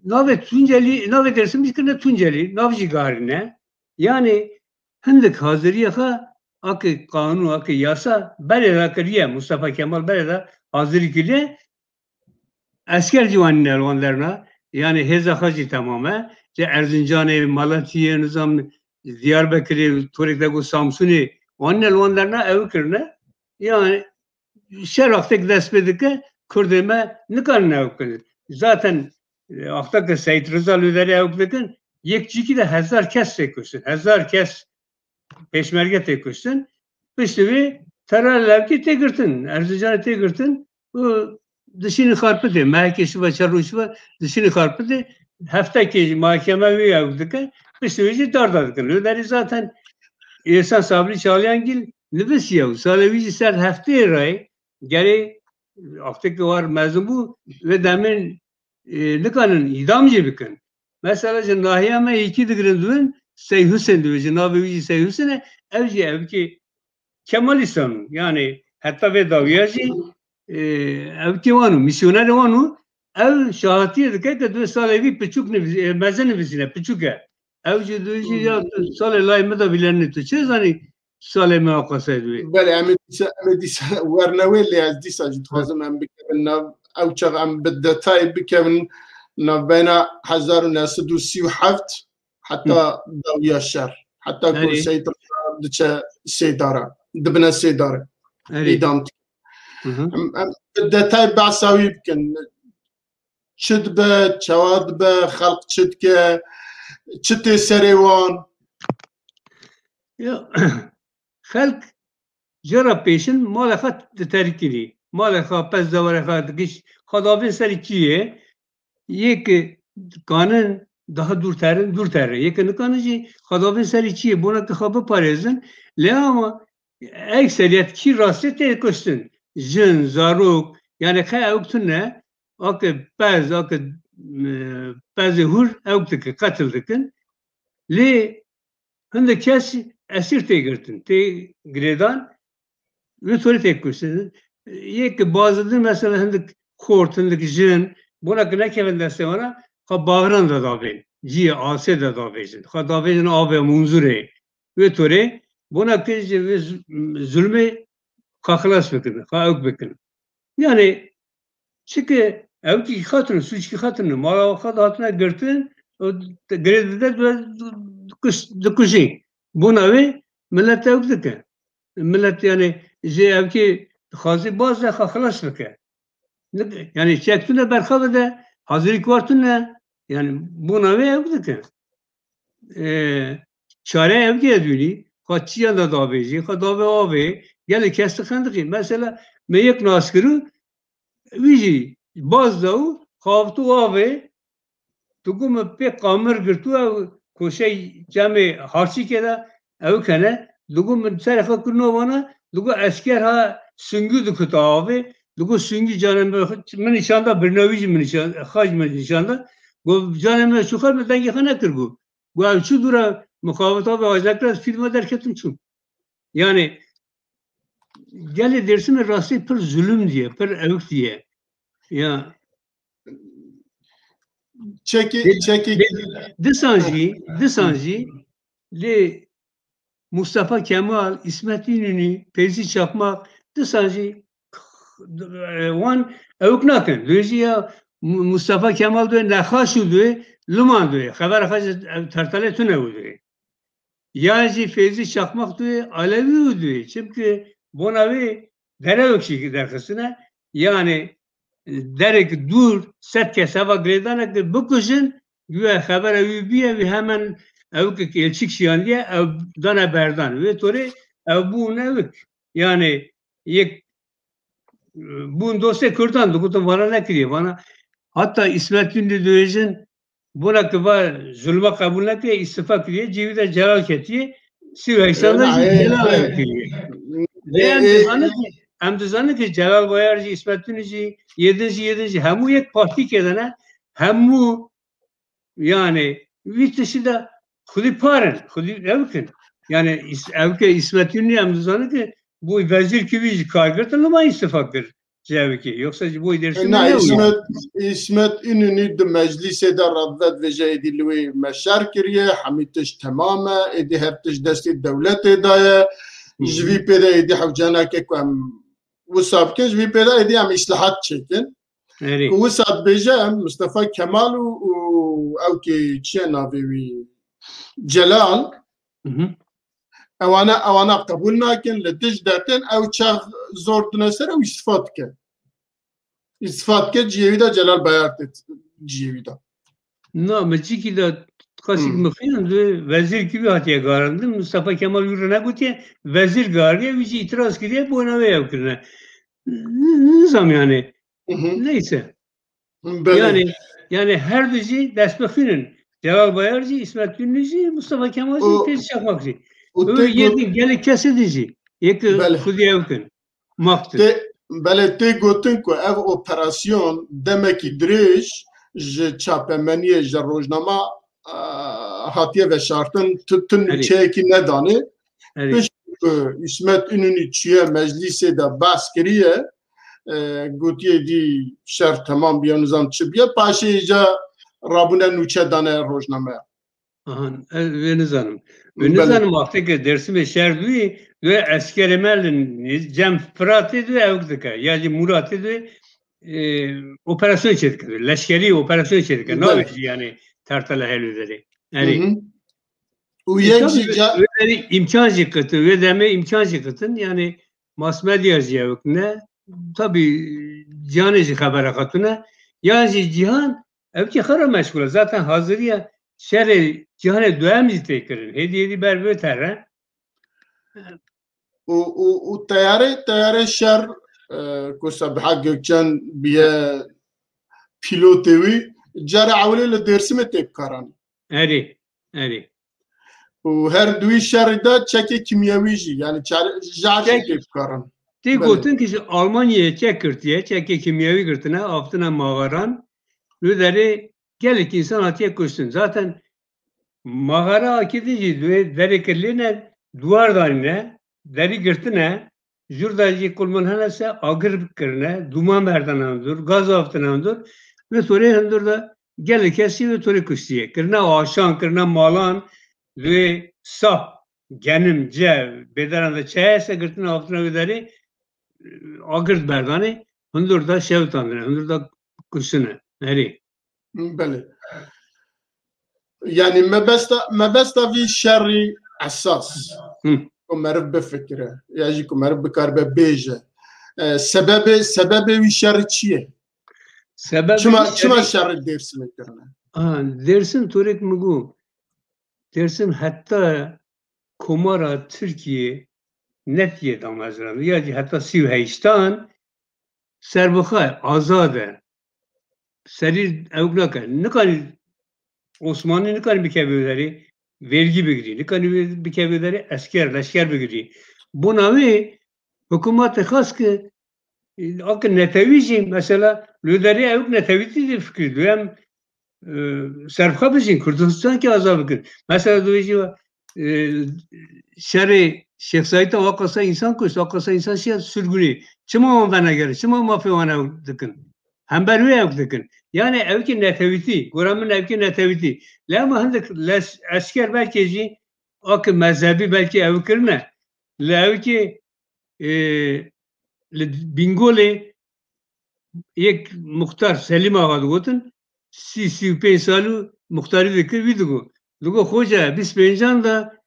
nave Tunceli nave dersim bir Tunceli navcı garine yani hendik hazıriyaka akı kanun akı yasa beleda kiriye Mustafa Kemal beleda hazır kiriye asker civanlar onlarına yani hezahacı tamamen Erzincan'ı Malatya'yı nizam Diyarbakır'ı Turek'te Samsun'u onlarına evkirine yani şeraftek despedike Kurdeme ne kadar evkir zaten Ahtaka Seyit Rıza Lüderi evkirin yekçiki de 1000 kes tekussun 1000 kes peşmerge tekussun piştivi terörler ki tegirtin Erzincan'ı tegirtin bu dışını karpıdı merkezi ve çaruşu dışını karpıdı haftaki mahkeme ve evkirine piştivici dardadıkın Lüderi zaten İhsan Sabri Çağlayangil nefes yav Salevici ser haftaya ray geri aftaki var mezun bu ve demin ne kanın idamcı bikin. Mesela Cennahiyeme 2 digrindüğün Seyh Hüseyin diyor. Cenab-ı Vici Seyh Hüseyin'e evki Kemal İslam yani hatta ve daviyacı evki vanu misyoner vanu ev şahatiye dike ki 2 Salevi piçuk mezen nefisine piçuk evci duyucu ya Salih da bilerini tutuyor hani Salih muhakkası ediyor. بله امدیسا ورنوی لی از دیسا جتوازم ام بکن ناو او چاق ام بدتای بکن ناو بین 1937 حتی داویا شر حتی کو سید دچه سیداره دبنا سیداره ایدام بدتای بعصاوی بکن چد به چواد به خلق چد که چد سریوان خلق جرا پیشن مالخات ترکیری مالخا پس دورخات giş خدابین سر کیه یک kanun daha durter yakın kanıcı خدابین سر کیه buna khabı parezin le ama ekseriyet ki rastet kostun jin zaruk yani kha uktune akı pez akı pezhur uktuk katıldıkın le hinde kes esir tegirtin te gredan ve sonra tek kuşsun. Yek bazıları mesela hendik kort, hendik jin, buna ne kevinde sonra ha bağıran da davin, ciye ase da davin, ha davin abi munzure ve sonra buna kızı ve zulme kaklas bekin, ha ok bekin. Yani çünkü evki hatırın, suçki hatırın, mala hatırına girtin, gredide kuşu. Buna ve millet evdike. Millet yani evki xazi bazı xalas bike. Yani çektine berxabe de hazırlık vartune yani buna ve evdike. Çare evki edüli kaçıya da daveci, kadave abi gel kesti xandiki. Mesela meyek naskırı vici bazı o xavtu abi tukum pe kamer girtu koşey cami harçi keda evkene Lugu serfa kurno bana, lugu asker ha süngü dükütü abi, lugu süngü canım ben nişanda bir nevici mi nişanda, hac mı nişanda, bu canım şu kadar mı dengi kanaktır bu. Bu şu dura mukavemet abi acaklar filme derketim çun. Yani gel dersin rasti per zulüm diye, per evk diye. Ya çeki Disanji le Mustafa Kemal, İsmet İnönü, Fevzi Çakmak, dısancı wan evk nakin. Lüziya Mustafa Kemal diyor, nekhaşu diyor, luman diyor. Haber akacı tartale tüne diyor. Yani Fevzi Çakmak diyor, Alevi diyor. Çünkü buna bir derevk şekilde derkisine yani derek dur set kesava gredanek bu kuşun güya haber evi bir ve hemen evk elçik şiyan diye ev dana berdan ve tori ev bu nevk yani yek bu dosya Kürt'an dokutum bana ne kiriyor bana hatta İsmet Ünlü dövecin buna kıva zulma kabul ne istifa kiriyor civide celal ketiye Sivaysan'da celal kiriyor ve hem de ki Celal Bayarcı İsmet Ünlücü 7. hemu yek parti kedene hemu yani vitesi de Xudi parın, Xudi evkin. Yani evke İsmet Ünlü hem ki bu vezir gibi kaygırtın ama istifa kır. Cevki. Yoksa bu idersin ne oluyor? İsmet Ünlü de meclise de radvet ve cehidilüğü meşer kiriye, hamitiş tamamı, edi hertiş desti devlet edaya, jvi peda edi havcana kekwem vusabken, jvi peda edi hem islahat çekin. Vusab bejem Mustafa Kemal او کی چه ناوی جلال اوانا قبول نکن لدش داتن او چه زور دنسر او استفاد که جیوی دا جلال بیارت جیوی دا نه مچی کی دا خاصی مخیرم دو وزیر کی bi hatiye garandı Mustafa Kemal yuruna gutiye vezir gardiye bizi itiraz kidiye bu ona ve yapkırına nizam yani neyse yani her dizi destekinin Celal Bayarcı, İsmet Ünlücü, Mustafa Kemal'cı, Tez Çakmakcı. Öyle yedin gelip kesidici. Yeki Xudiye yakın. Maktı. Bele te gotin ku ev operasyon demeki dirêj ji çapemeniye ji rojnama hatiye ve şartın tüm çeki nedanı. İsmet Ünlü çiye meclise de bas kiriye gotiye di şer tamam bir nizam çıbiye paşeja rabune nuçe dane rojname. Ve nizanım. Ve nizanım vakti ki dersime şer duyu ve asker emelin cem fırat ediyor evdika. Yani murat ediyor operasyon çekiyor. Leşkeri operasyon çekiyor. Ne oluyor yani tartala helüleri. Yani imkan çıkıtı ve deme imkan çıkıtın yani mas medyacıya yok ne tabi cihaneci habere katına yani cihan evki khara meşgul zaten hazırya şerri cihane dönem tekrar hediyeli berbe terre o tayare şer ko Sabiha Gökçen biye pilotevi cara avle dersime tepkaran eri o her duy şerida çeke kimyavici yani jar tepkaran Te gotun ki Almanya'ya çekirtiye, çeke kimyevi gırtına, aftına mağaran, lüderi gelik insan hatiye koşsun. Zaten mağara akidici, derekirliğine, duvar darine, deri gırtına, jurdacı kulmanhanese, agır kırına, duman merdanandır, gaz aftanandır ve sonra handır da gelik kesi ve tori kuştiye. Kırına aşan, kırına malan ve sah, genim, cev, bedaranda çayese gırtına aftına öderi, agırd berdane, hundur da şevtandine, hundur da kuşune, neri. Bele. Yani mebesta vi şerri esas. Kumerib befikre. Yani kumerib bekarbe beje. Sebebi vi şerri çiye? Çima şerri dersin ektirne? Dersin torek mugu. Dersin hatta kumara Türkiye netiye damazlandı. Yani hatta Sivheyistan serbukay azade serir evlaka ne kadar Osmanlı ne kadar bir kebeleri vergi begiri ne kadar bir kebeleri leşker begiri buna ve hükümet khas ki akın netevici mesela lideri ev netevici fikir duyam serbukay bizim Kürdistan ki azabı mesela duyucu şerri Şeyh Said'e vakasa insan koysa, vakasa insan şey sürgünü. Çima ondan gelir, çima mafya ona dıkın. Hem ben öyle dıkın. Yani evki neteviti, Kur'an'ın evki neteviti. Lama handık asker belki akı mezhebi belki evkirne. Evki bingole एक मुख्तार सलीम आवाज गोतन सी पे सालू मुख्तारी देखकर भी दुगो खोजा 25 da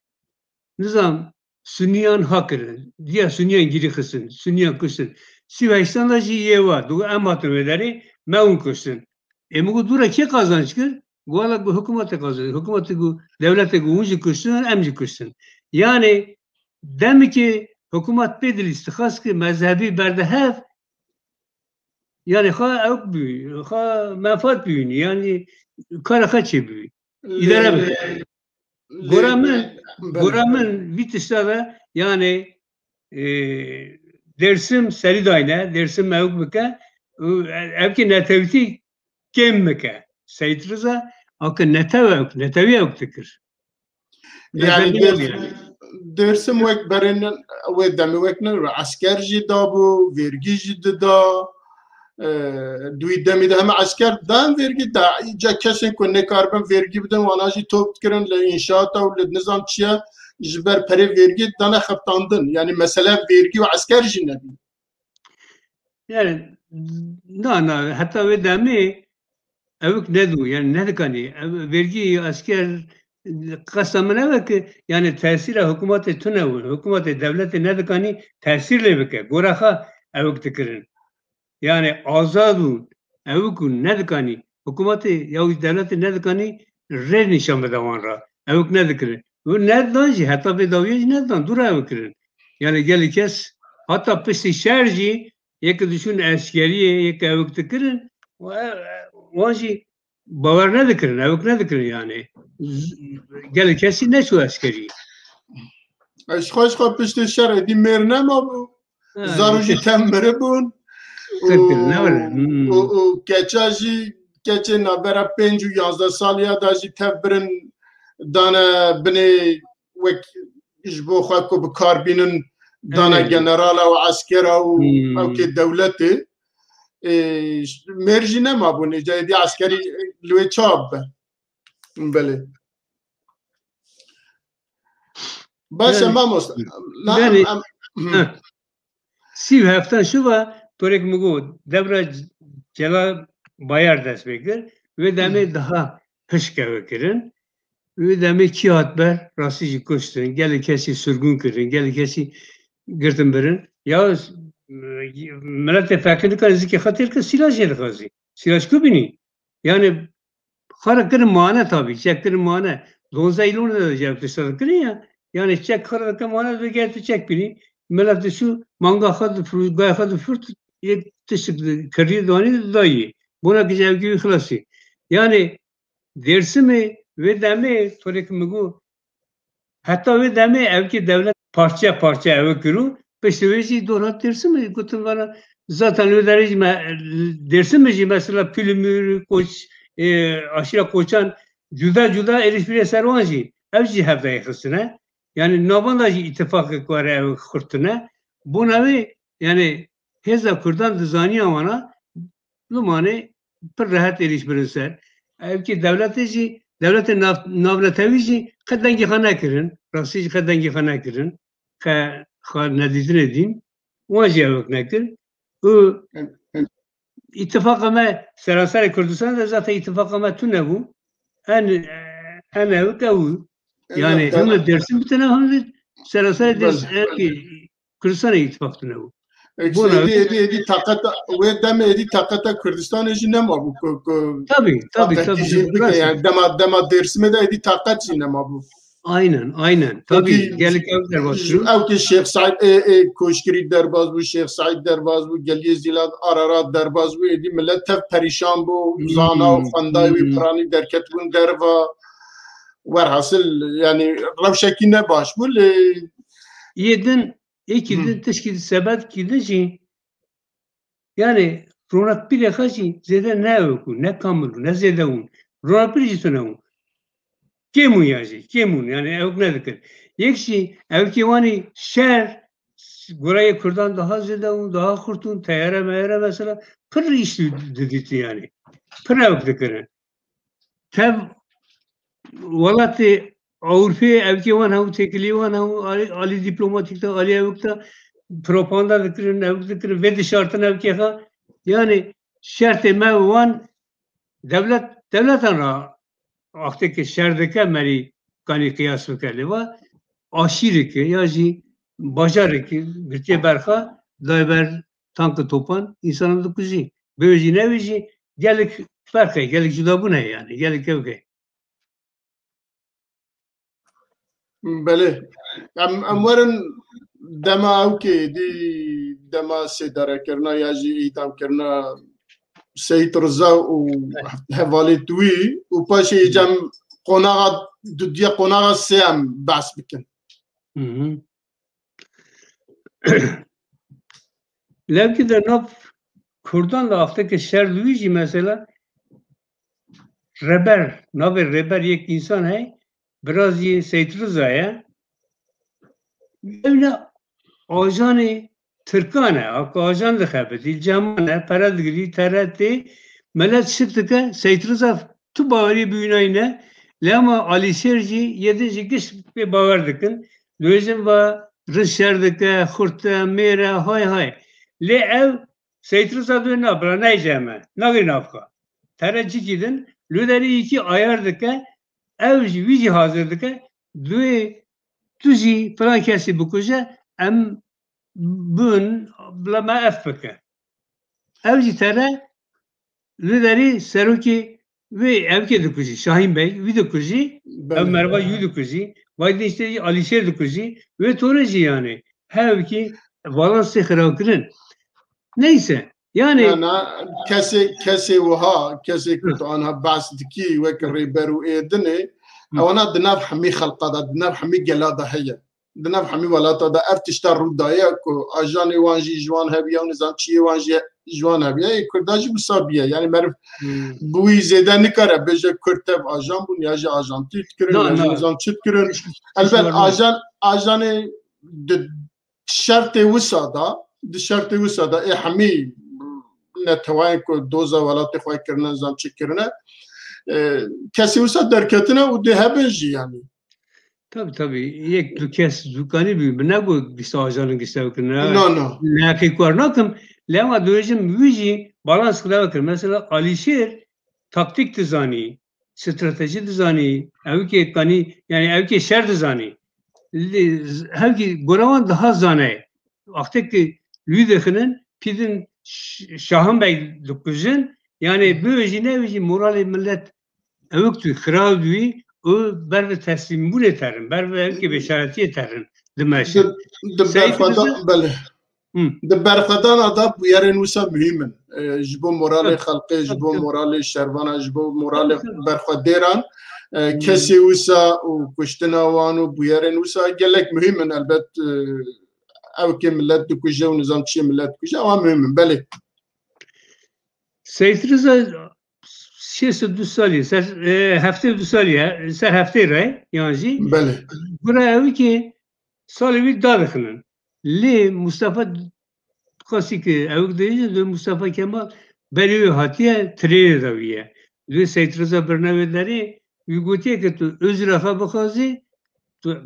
nizam Sünniyan hakkı diye Sünniyan giri kısın Sünniyan kısın Sivaystan'da jiye var dugu ematı vederi meun kısın bu dura ki kazanç kır bu alak bu hükümete kazanç hükümete bu devlete bu uncu kısın emci kısın yani demek ki hükümet bedel istihas ki mezhebi berdehev yani ha ev büyü, ha menfaat büyünü, yani kara kaçı büyü. İdare mi? Goramın vitişlere yani dersim seri dayne, dersim mevk bike, evki netevti kim bike. Seyit Rıza, akı netevi yok fikir. Yani dersim vek berenen ve demi vek ne asker jî dabû, vergî jî dida. Duy demi de hem asker dan vergi da ca kesin ku ne karbon vergi bidin wana jî top kirin le inşaata û li nizam çiye ji ber perê vergi dane xebtandin. Yani mesele vergi ve asker jî nebî. Yani na hatta ve demi evk nedu yani ne dikani vergi asker kasamına bak yani tesire hükümeti tünevu hükümeti devleti ne dikani tesirle bike goraha evk dikirin yani azadun evk ne dikani hükümeti ya devleti ne dikani re nişan bedavanra evk ne dikirin bu ne danji hatta ve daviye ne dan dura evkirin yani gel kes hatta pisi şerji yek düşün askeriye yek evk dikirin wanjî bawer nedikirin, evk nedikirin yani. Gelê kesî ne çû askerî. Xweş xwe piştî şer edî mêr nema bû. Zarû jî tem miribûn. û keça jî keçê navbera 5 û 11 saliya da jî tev birin dane binê wek ji bo xwe ku bi kar bînin dane generala û askera û evkê dewletê. Mêr jî nema bûne cedî askerî li wê çap be. Belê. Baş em mamosta. Sîv heftan şu va torek mi got devra cela bayar dest vekir ve demê daha hişkeve kirin ve demê kî hatber rastî jî kuştin gelê kesî sürgûn kirin gelê kesî girtin birin ya milletê fekir dikare zikê xetir ki silaj jê dixwazî silaj ku bînî yani xara kirin mane tabii çek kirin mane 12 îlûnê de cev tişta kirin ya yani çek xara kirin mane de gel tu çek bînî millet şu manga xad gaya xad fırt yek tişt kariye dani dayı buna güzel gibi xilası yani dersimi ve demi torek migu hatta ve demi evki devlet parça parça ev kuru peşteveci donat dersimi kutum bana zaten öderici dersimi mesela pülümür koç aşira koçan cüda erişbire servanji evci hevde yakısına yani nabandacı ittifakı var ev kurtuna bu nevi yani heza kurdan dizani amana lumane per rahat erişbire ser evki devletin navletevici kadengi xana kirin rasici kadengi xana kirin ka nedizin edin vaji evk nekir o ittifakama Seraser Kürdistan da zaten ittifakama tünevu en evk evu yani hem de dersin bir tane hem de Seraser dersin Kürdistan'a ittifak tünevu edi takat ve deme edi takata Kürdistan'a jî nema bû tabii yani dema dersime de edi takat jî nema bû aynen tabii gelik evler başlıyor evki Şeyh Said Koşkiri derbaz bu Şeyh Said derbaz bu Geliye Zilad Ararat derbaz bu edi millet tev perişan bu zana û xandayî wî piranî derket bûn derva werhasıl yani rewşekî ne baş bû lê yedin ekildin teşkil sebet kildin yani ronak bir yakacı zede ne oku ne kamulu ne zede un ronak bir jitune un kemun yani evk ne dikir yekşi evki vani şer buraya kurdan daha zede un daha kurtun teyare meyare mesela pır işli dedikti yani pır evk dikir tev valati Avrupa evki van havu tekili van havu ali diplomatikte ali evkta propaganda dikirin evk dikirin ve dışarıdan evki ha yani şerti mevvan devlet ana aktaki şerdeke meri kani kıyas vekeli va aşiri ki yaji bajarı ki birçe berha dayber tankı topan insanın da kuzi böylece ne veci gelik berkay gelik juda bu ne yani gelik evke Belê em werin dema ew kê êdî dema sêdarekirina ya jî îdamkirina Seyit Rıza û hevalê wî û paşê cem qonağa dudiya qonağa sê em behs bikin. Levki de nav Kurdan da aftaki şerdüğü mesela reber, naber reber yek insan hay, biraz ye Seyit Rıza'ya öyle ajanı Türkane, akı ajan da xebeti, cemane, peredgiri, tereti, melet şıktıka Seyit Rıza tu bavari büyünayne, lama Ali Serci yedinci kış bir bavardıkın, lözüm va rışerdike, xurta, mire, hay hay. Le ev Seyit Rıza diyor ne bıra ne ceme, ne gri nafka. Terecik gidin, lüderi iki ayardıka, ev vici hazırdıka, diyor tuzi falan kesi bu kuca, em bun blama efbeke. Evci tere lideri seruki ve evke dokuji Şahin Bey vi dokuji ev merva yu dokuji vayde işte Alişer dokuji ve toreci yani hevki balansı xirakirin neyse yani kesi vaha kesi kutu anha basdiki ve kariberu edine avana dinav hami xalqada dinav hami gelada heye dinav hami walata da eftişta rudaya ku ajani wanji jwan hebiya nizam çiye wanji jwan hebiya kurdaji musabiye yani merv bu izeden nikara beje kurtev ajan bu niyaji ajan titkirin niyaji nizam titkirin elbet ajanı şartı wisa da hami netaway ku doza walata xoy kirna nizam çikirne kesi wisa derketine u de hebenji yani. Tabii. Yek dükes dükkanı büyük. Ne bu ajanın gizli No. Ne ki varnakım. Lema duyacağım yüzü balans kılavakır. Mesela Alişer taktik dizani, strateji dizani, evki kani yani evki şer dizani. Evki goravan daha zane. Aktek ki lüdekinin pidin Şahin Bey dokuzun yani böylece ne böylece morali millet evktü, kıravdü o berve teslim bul eterim, berve ki beşareti eterim demeşin. De berxedan da bu yerin wisa mühimin. Jibo morali xalqi, jibo morali şervana, jibo morali berxederan kesi wisa u kuştina wanu bu yerin wisa gelek mühimin elbet evki millet dikuje u nizam çi millet dikuje ama mühimin beli. Seyit Rıza şeyse düsali, hafte düsali, ser hafte re yani. Beli. Buraya evi ki salı bir dadıkının. Le Mustafa kasi ki evi deyince de Mustafa Kemal beliyor hatiye treye daviye. Le Seyit Rıza bernavederi yugotiye ki tu öz rafa bakazi tu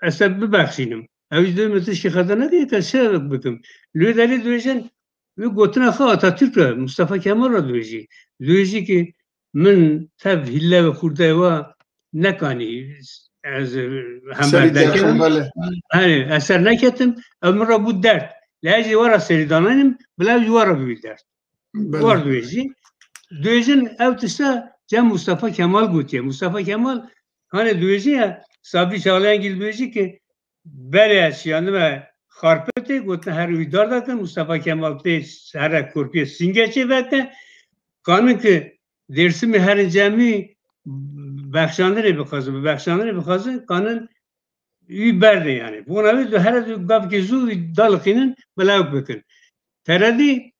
eseb bibakşinim. Evi de mesela şikadana diye ki şey bakım. Le deri diyeceksin ve gotuna xa Atatürk Mustafa Kemal diyecek. Diyecek ki من تب هلا وخورده و نکانی از هم بردکم hani eser neketim ömre bu dert lezi vara seridanayım bile vara bir dert var duyucu duyucun evtisa Cem Mustafa Kemal gutiye Mustafa Kemal hani duyucu ya Sabri Çağlayan gibi duyucu ki bere şiyanıma harpete gutna her uydar dakın Mustafa Kemal te her kurpiye singeçe vete kanun ki Dersimi her cemi bakşanları bekazı kanın überdi yani. Buna bir de her gab ki zu dalkinin belav bakın. Teredi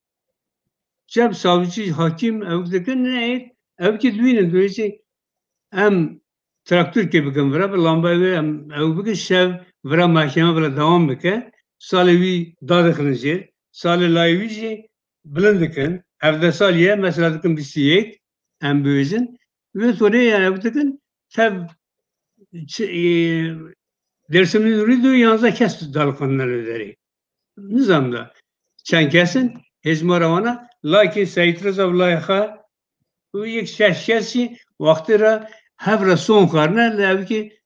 cep savcı hakim evdekin ne evki düğünün duyacak hem traktör ki bakın vira lamba ve ev bakın şev vira mahkeme vira devam bakın salevi dadıkınızı sale layvici bilindikin evde saliye mesela dikin bir siyek en büyüzün ve sonra yani bakın tabi dersimin ürünü yalnızca kes dalkanları deri nizamda sen kesin hezmaravana lakin Seyit Rıza Vlayha bu ilk şahsiyesi vaktira havra son karna levki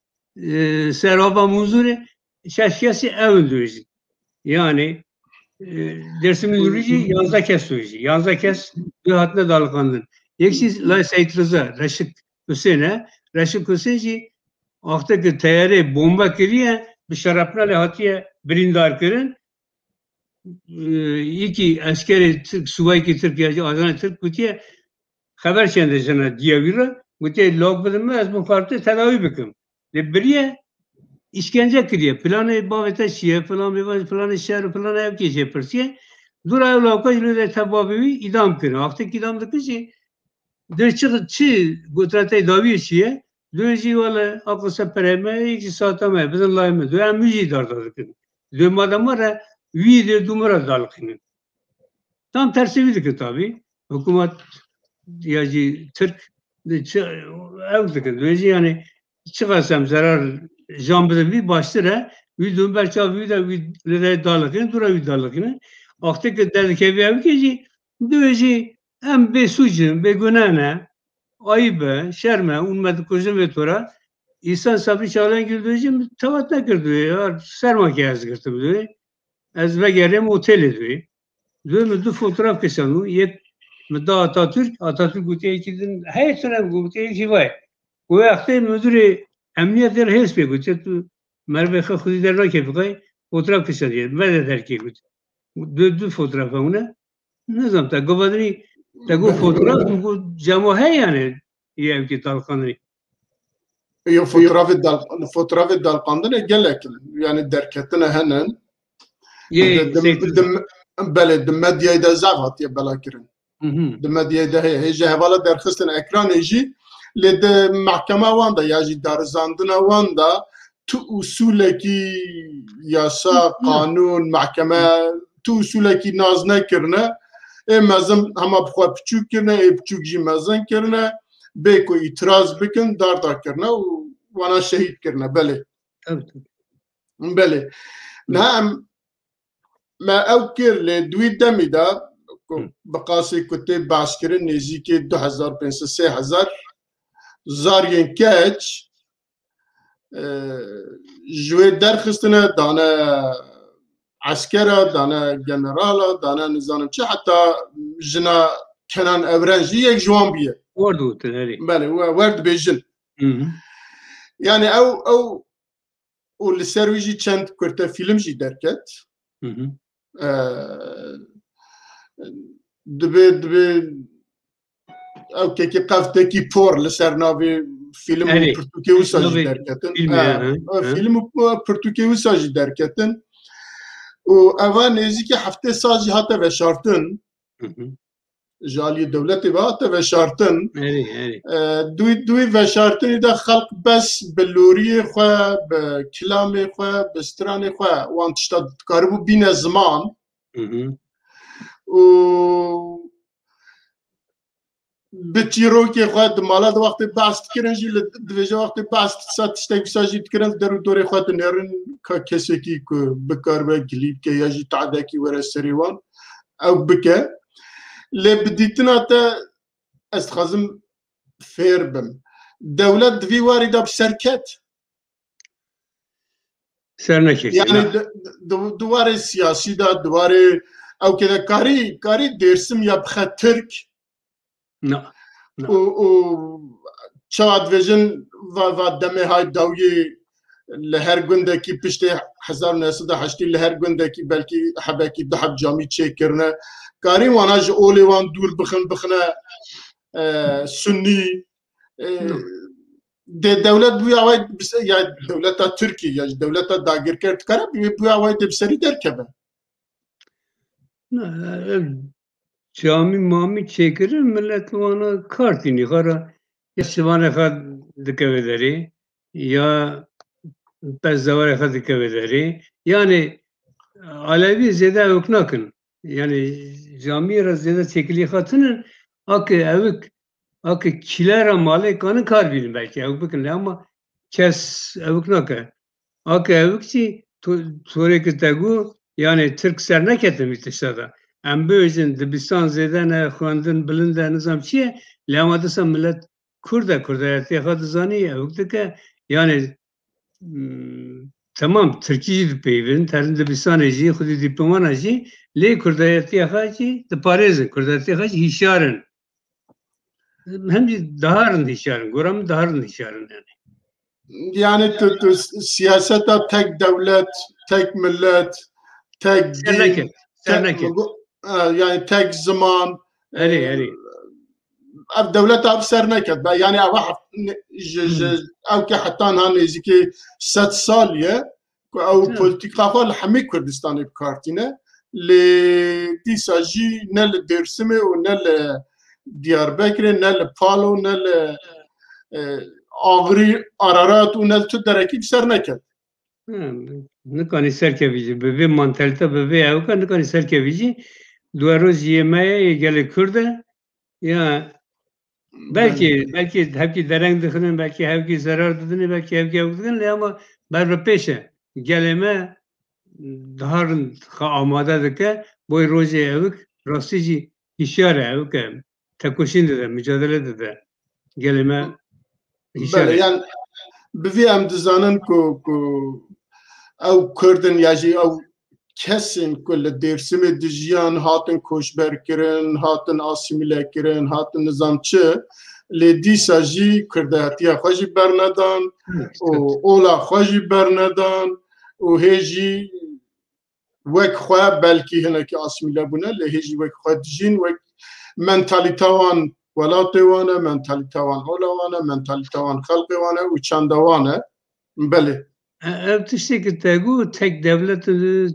seraba muzuri şahsiyesi evindirici yani dersimin ürünü yalnızca kes duyucu yalnızca kes bir hatla dalkandın Yeksiz la Seyit Rıza, Reşit Hüseyin'i aktaki teyare bomba kiriye bir şarapna hatiye birindar kırın یکی askeri Türk, subayı ki Türkiye'ci, Adana Türk gutiye haber şendesine diyevire, gutiye log bilme az bu farklı tedavi bikim. Lebiriye işkence kiriye, planı babete şiye, planı şehir, planı ev kişiye persiye, dur ev logka yürüde tebabi idam kırın. Aktık idam da kişi, dönüşü çi gutrate davi şiye, dönüşü valla aklı sepereme, iki saatame, bizim layme, dönem müziği dardadıkın. Dönem adam var ya, video dumura dalkının. Tam tersi bir ki tabii. Hükümet yani Türk evlidir. Böylece yani çıkarsam zarar jambıda bir baştıra videom belki video video dalakını dura video dalakını aktık derdik ev ki böylece hem be suçun be günahına ayıbe şerme ummet kuzun ve tora insan sabri çağlayan girdiği tavat ne girdi ya sermaye yazgırtı diyor. Az ve gelem otel diyor. Dün fotoğraf kesanı yek müdda Atatürk gutiye kidin her sene gutiye şivay. Bu vakti müdürü emniyet der hers be gutiye tu merve khudi der rakibay fotoğraf kesanı ben de der ki gutiye. Dün fotoğraf ona ne zaman ta gobadri ta bu fotoğraf bu cama yani yev ki talkanı. Yo fotoğrafı dalkandın gelek yani derketine hemen. بله د مدیای د زعفت یا بلا کرن د مدیای د هجه حواله درخستن اکران ایجی ل د محکمه واندا یا جی درزاندنا واندا تو اصول کی یاسا قانون محکمه تو اصول کی ناز نکرنه مزم هم بخوا پچوک کرنه پچوک جی مزن کرنه به کو اعتراض بکن دار کرنه و وانا شهید کرنه بله نه ما اوكر لدوي دمي دا بقاسي كتب باسكرين نزيكي 2500 زارين كاتش جوي درخستنا دانا عسكرة دانا جنرالا دانا نظام شي حتى جنا كنان ابرنجي يك جوان بيه وردو تنهري بله ورد بيجن يعني او والسرويجي چند كرتا فيلم جي دركت دبي او كي قافتكي بور لسرنافي فيلم برتوكي وساجي دركتن فيلم برتوكي وساجي دركتن و اوان نزيكي حفتي ساجي هاتا وشارتن جالي دولتي هاتا وشارتن دوي وشارتن دا خلق بس باللوري خو بكلامي خو بستراني خو وان تشتاد قربو بين زمان و بتيروكي خو دمالات وقت باست كرنجي لدوجه وقت باست ساتشتاك ساجي تكرن درو دوري خو نرن كسكي بكاربا جليب كي يجي تعداكي ورا سريوان او بكا لبديتنا تا استخدم فيربم دولة دفي واردة بشركات سرنكش يعني دواري سياسي دا دواري او كذا كاري ديرسم يبخى ترك نعم و شاد فيجن و دمي هاي داوي لهر گندکی پشت 1908 لهر گندکی بلکی حبکی دحب جامی چک کرنه کاری واناج اولی وان دور بخنه سنی دولت بوی آواید یا دولت ترکی یا دولت داگر کرد کرد بوی آواید بسری درکبه cami mami çekirir millet ona kartini kara ya şivane kad dikevederi ya bezzavare kad dikevederi yani Alevi zede oknakın yani cami zede çekili katının akı evik akı kilera male kanı kar bilin belki evik bakın ama kes evik nakı akı evikçi sonraki tegu yani Türk sernek etmiş dışarıda em böyüzün dibistan zedene xwendin bilinden nizam çiye lama disa millet Kurda yatiye zani evdike yani tamam Türkiye dipeyvin terin dibistan eji xudi diploman eji le Kurda yatiye xaci de Pariz'in Kurda yatiye xaci hişarın hem de daharın hişarın goram daharın hişarın yani siyaseta tek devlet tek millet tek din yani tek zaman اري اف دولت اف سر نکرد یعنی او که حتی نزدیک 100 سالیه او پلیتیکا خال همه کردستان بکارتینه لی دیساجی نل درسمه و نل دیاربکر نل پالو نل آغری آرارات و نل تو درکی سر نکرد نکنی سر که بیجی به وی منطقه به وی او که نکنی سر که بیجی دو روز yemeğe gele kurda ya belki hepki dereng dikinin belki hepki zarar didini belki hepki dikinin ama ben peşe geleme daharın amada dike boy roje evik rastici işare evik tekoşin de mücadele de geleme işare yani bizi em dizanin ku ev Kurdin yaji ev kesin kul dersimi dijiyan hatın koşber kirin hatın asimile kirin hatın nizamçı li dîsa jî Kurdatiya xwe jî bernedan û ola xwe jî bernedan û hê jî wek xwe belkî hinekî asimile bûne li hê jî wek xwe dijîn wek mentalîta wan welatê wan e mentalîta wan ola wan e mentalîta wan xelkê wan e û çanda wan e belê ev tiştekî tegu tek devlet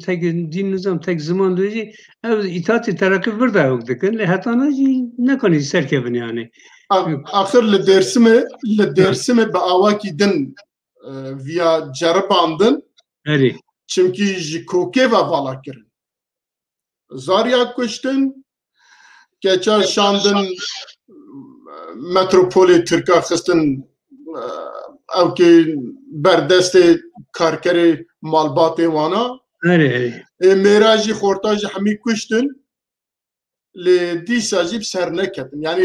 tek din nizam tek zaman dojî ev îtatê terakî bir de ew dikin lê hetana jî nekanî serkevin yani axir li Dêrsimê bi awakî din viya ceribandin çimkî ji kokê ve vala kirin zariya kuştin keça şandin metropolê Tirka xistin ew kê berdestê karkerê malbatê wana mêra jî xorta ji hemî kuştin li dîsa jî ser neketin yani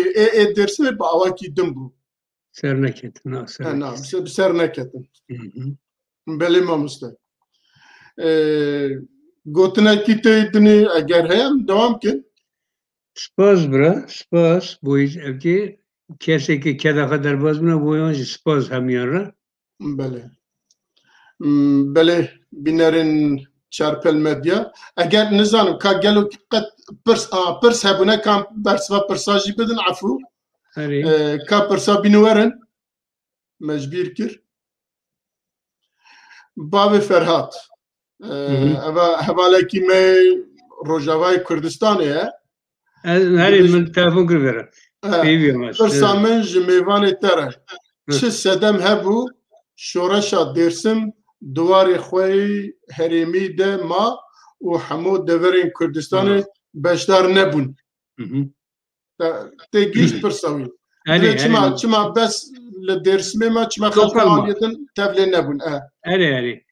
Dêrsimê bi awakî din bû ser neketin ser neketin belê mamoste gotinekî tê dinê eger heye dewam kin spas bira spas bû evkê kesekî kedaxa derbas bûne bû yan jî spas hemiyan re belê bînerên çarpel medya eger nizanim ka gelo qet pirs hebûne ka bersiva pirsa jî bidin efû ka pirsa bînwerin mecbîr kir bavê Ferhat hevalekî me Rojavayê Kurdistanê ye herî min telefon kirivere pirsa min ji mêvanê te re çi sedem hebû şoreşa Dêrsim duwarê xwe herêmî de ma û hemû deverên Kurdistanê beşdar nebûn tê gîşt pirsa wî çima bes li Dêrsimê me çima xelkê anîdin tevlê nebûn erê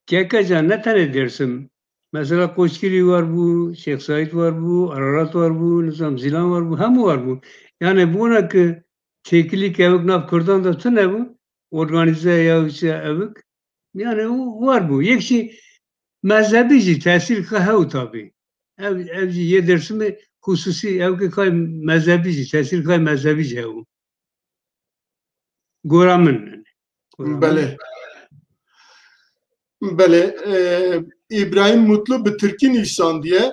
kekaca ne tane Dêrsim mesela Koçgirî var bû Şeyh Said var bû Ararat var bû Nizam Zilan var bû hemû var bû yani bûne ki têkilîk evik nav Kurdan da tune bû organize ya evik yani var bû yekşî mezhebî jî tesîr hew tabii ev jî yê Dêrsimê hususî ew kay mezhebî jî tesîr kay mezhebî jî hew gora min belê belê İbrahim Mutlu bi Tirkî nîşandiye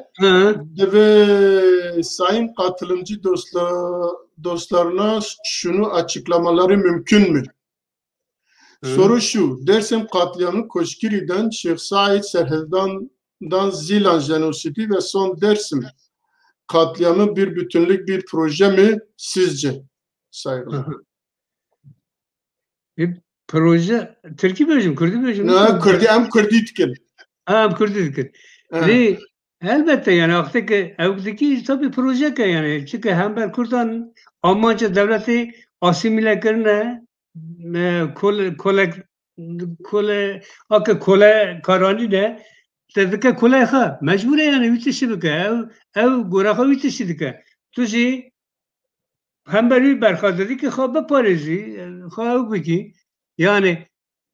divê sayın katılımcı dostlarına şunu açıklamaları mümkün mü? Soru şu, Dersim katliamı Koçgiri'den Şeyh Said Serhildan'dan Zilan jenosidi ve son Dersim katliamı bir bütünlük bir proje mi sizce? Saygılar. Proje Türkiye bölüm, Kürdi bölüm. Kürdi hem Kürdi dikin. Hem Kürdi dikin. Elbette yani artık evdeki tabii proje ki yani çünkü hem ben Kürdan Almanca devleti asimile करना kole karani ne tedike kole ha mecbur yani bitişi ki ev gora bitişi ki tuji hem beri berkat dedi ki ha Paris'i ha ki yani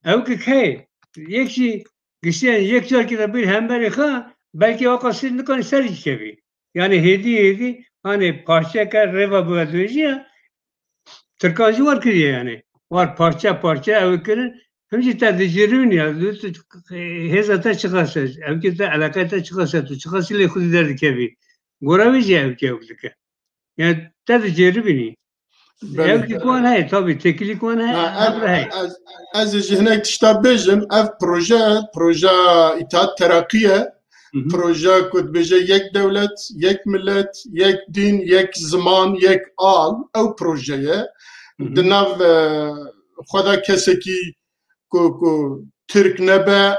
ev ki yekşi gişen yekçer ki de bir hem beri ha belki o kasını kan ser gibi yani hedi hani parça kar reva bu ya Türkçe var ki yani var parça ev kirin همچی تدجیرین یا دوست هزار çıkarsa, evkide alakayta çıkarsa, tu çıkarsa ile kudi derdi kebi. Goravici evke evlike. Yani tedciribini. Evki kuan hay tabi, tekili kuan hay, habra hay. Az jihnek tişta bejim, ev proje İttihat Terakkiye, proje kut beje yek devlet, yek millet, yek din, yek zaman, yek al, ev projeye. Dinav xweda kesekî ku Türk nebe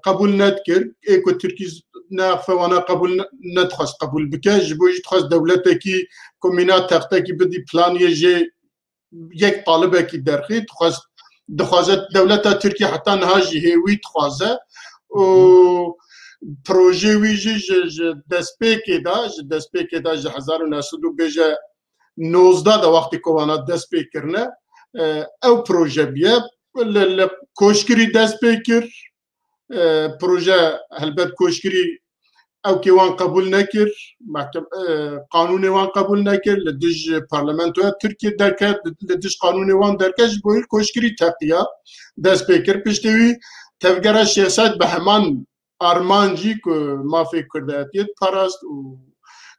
kabul nedkir, ku Türkî nexwewana kabul nedixwast kabul bike, ji bo jî dixwast dewletekî komîna textekî bidî planiyê jê yek qalibekî derxî, dixwaze dewleta Tirkiye heta niha jî hêwî dixwaze û projê wî jî ji destpêkê da ji 1919 da wextê ku wana destpêk kirine ew proje biye li koşkirî destpêk kir proje helbet koşkirî ew kê wan qebûl nekir qanûnê wan qebûl nekir li dij parlamentoya Tirkiye derket li dij qanûnê wan derket ji bo koşkirî teqiya destpêk kir piştî wî tevgera Şehzad bi heman armancî ku mafê Kurdiyetiyê parast û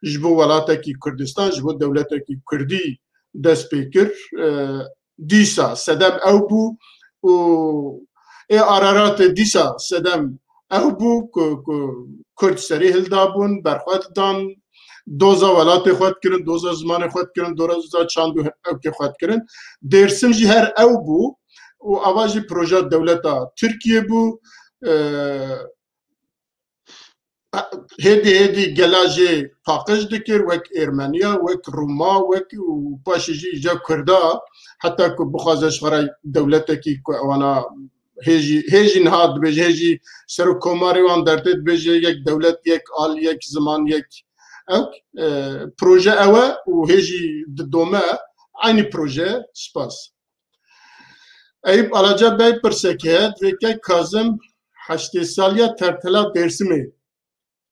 ji bo welatekî Kurdistan ji bo dewletekî Kurdî destpêk kir dîsa sedem ew bû û ê araratê dîsa sedem ew bû ku Kurd serî hildabûn berxwe didan doza welatê xwe dikirin doza zimanê xwe dikirin doza çand û evkê xwe dikirin Dêrsim jî her ew bû û ava jî proja dewleta Tirkiye bû hêdî gela jê paqij dikir wek Ermeniya wek Rûma wek û paşê jî îca Kurda heta ku bixwaze ji xwe re dewletekî ku wana hêjî niha dibêje hêjî serokkomarê wan derdê dibêje yek dewlet yek al yek ziman yek ew proje ew e û hêjî di dome aynî proje spas Eyüp Alacabey pirsekê ye divêke Kazım heştê saliya tertela Dêrsimê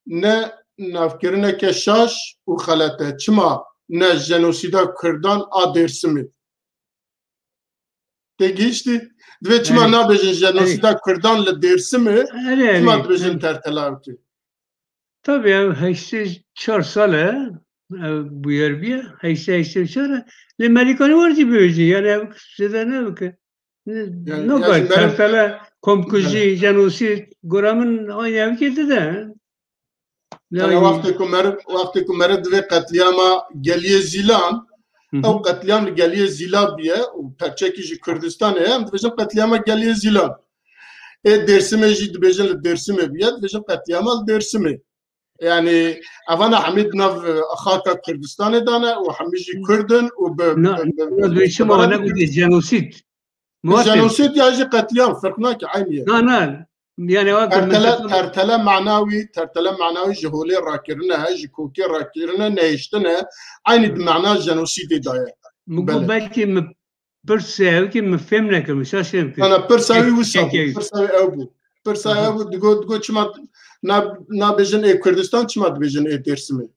ne navkirineke şaş û xelete çima ne jenosîda Kurdan a Dêrsimê tê gihîştî divê çima nabêjin jenosîda Kurdan li Dêrsimê çima dibêjin tertela wekê Tabii ya 84 sale bu yer bir 84 le Amerikanı var ki böylece yani size ne bakı ne kadar tertela komkuji jenosit goramın aynı evkiydi de yani vakti ku mere divê qetliyama Geliyê Zîlan ew qetliyam li Geliyê Zîla biye û perçekî ji Kurdistanê em dibêjin qetliyama Geliyê Zîlan Dêrsimê jî dibêjin li Dêrsimê biye dibêjin qetliyama li Dêrsimê yani evana hemî nav xaka Kurdistanê dane û hemî jî Kurdin û jenosit jenosit ya jî qetliyam firq nake aynî ye yani tertele manawî ji holê rakirine he ji kokê rakirine nehêştine aynî di mena jenosîdê daye belkî pirsa ew ki min fêm nekirmiş şaşêm pirsa wî wisa ew bû pirsa ew bû digo çima nabêjin ê Kurdistan çima dibêjin ê Dêrsimê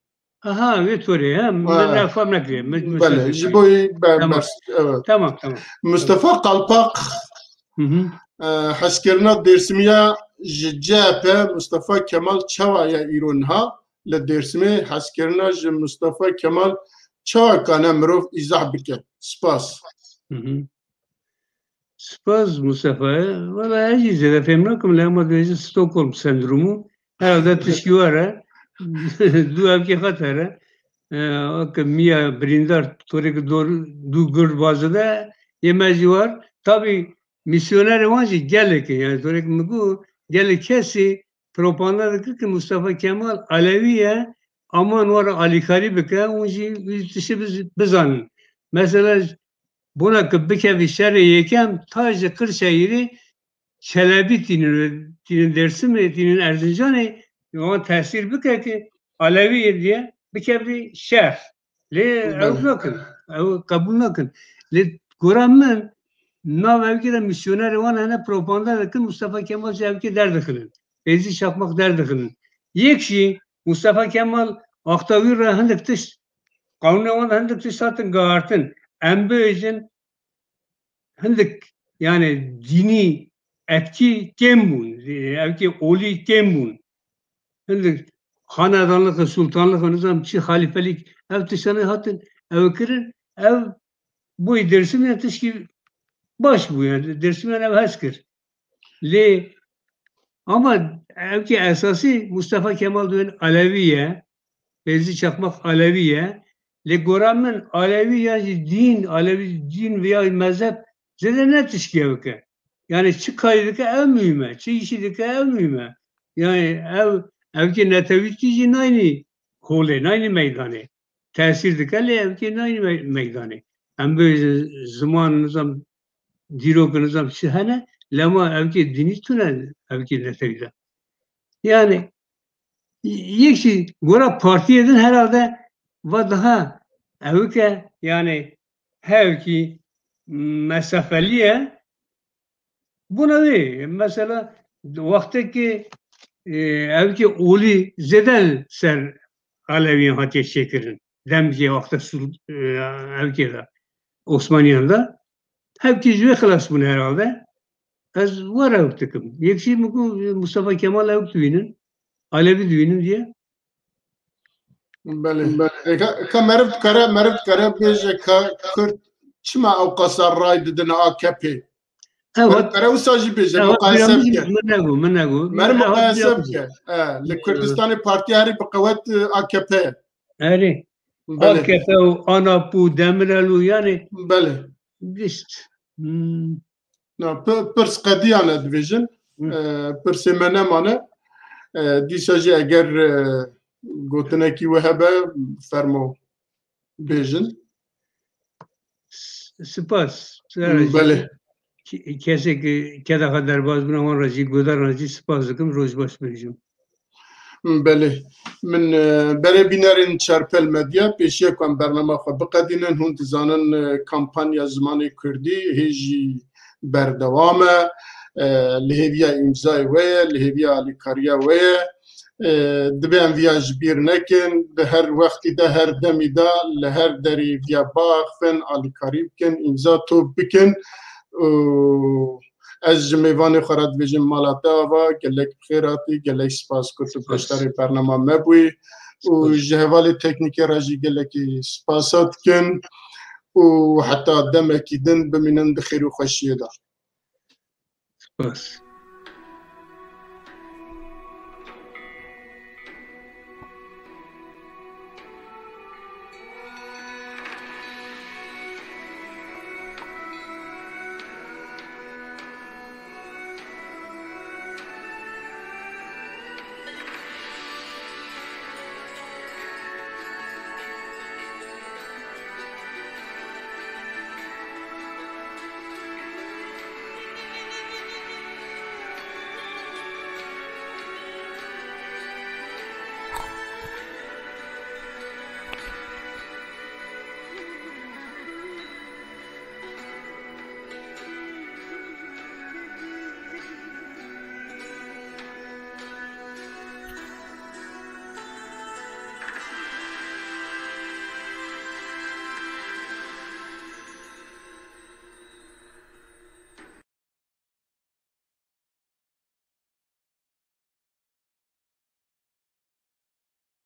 aha wê torê min fêm nekiriye bele ji bo tamam Mustafa Qalpaq hezkirina Dêrsimîya ji CHP Mustafa Kemal çawa ye îro niha li Dêrsimê hezkirina ji Mustafa Kemal çawa kane mirov îzah bike spas Spas Mustafa'ya valla her şeyi de fêm nakim ama dibêje Stockholm sendromu herhalde tişkî were du evkê xetere miya birîndar torêkî du gird bazı de yeme jî war tabii misyonerê wan jî gelekî yani torêkî min got gelek kesî propaganda dikir ki Mustafa Kemal Alevi ye aman were alîkarî bike û jî tiştî bizanin mesela buna ki bikevî şerê yekem ta ji Kırşehirê Çelebi tînin Dêrsimê tînin Erzincanê wan tesîr bike ki Alevi ye diye bikevî şer lê ew nakin ew qebûl nakin lê gora min nav evkî de misyonerê wan hene propaganda dikin Mustafa Kemal ji evkî derdixinin êzî çakmak derdixinin yek jî Mustafa Kemal axtavî re hindik tişt qanûnê wan hindik tişt hatin gihartin em bêjin hindik yani dini etki kembun, evki oli kembun. Şimdi hanedanlık, sultanlık, nizam, çi halifelik, ev tişanı hatın, ev kırın, ev bu dersim yatış ki baş bu yani, dersim ev haskır. Le ama evki esası Mustafa Kemal Doğan Aleviye, Fevzi Çakmak Aleviye, le goramın Alevi yani din, Alevi din veya mezhep zede ne tişki evke. Yani çi kaydık ev mühime, çi işidik ev mühime. Yani evki netevitçi aynı kole, aynı meydanı. Tesirdik ele evki aynı meydanı. Hem böyle zaman nizam, dirok nizam şihane, lama evki dini tüne evki netevitçi. Yani yekşi gora partiyedin herhalde ve daha evke yani hevki mesafeliye buna değil. Mesela vaktaki evki oli zedel ser Aleviyen hatiye şekirin. Demki vakti evki de Osmaniye'de hevki züve kılas bunu herhalde. Az var evktikim. Yekşi Mustafa Kemal evktüğünün Alevi düğünün diye. بله که مرد کره بیجه که کرد چما او قصر رای ددن AKP مرد Evet. کره و ساجی بیجه Evet, مقایسه بکه منگو. مر مقایسه بکه لکردستان پارتی هری بقوت AKP Yani بله AKP, ANAP'u, Demirel'u yani بله işte. نه پرس قدیانه دویژن پرس منمانه دیساجی اگر گوتنکی و هبه فرمو بیجن Spas. بله Kesek keda kadar bazı buna raci godar raci spas dikim rozbaş vereceğim. بله من برای بینارین چارپل مدیا پیشی کن برنامه خو بقدینن هون تزانن کمپانیا زمانی کردی هیجی بردوامه لهویا امضای وی لهویا لیکاریا وی دبین ویاج بیر نکن به هر وقتی ده هر دمی ده لهر دری ویا باغ فن لیکاری بکن امضا تو بکن از جمیوان خورد ویژن مالاتا و گلک بخیراتی گلک سپاس کتو پشتاری برنامه مبوی و جهوال تکنیکی راجی گلکی سپاسات کن و حتی دمکی دن بمینن بخیر و خوشیه دا Spas.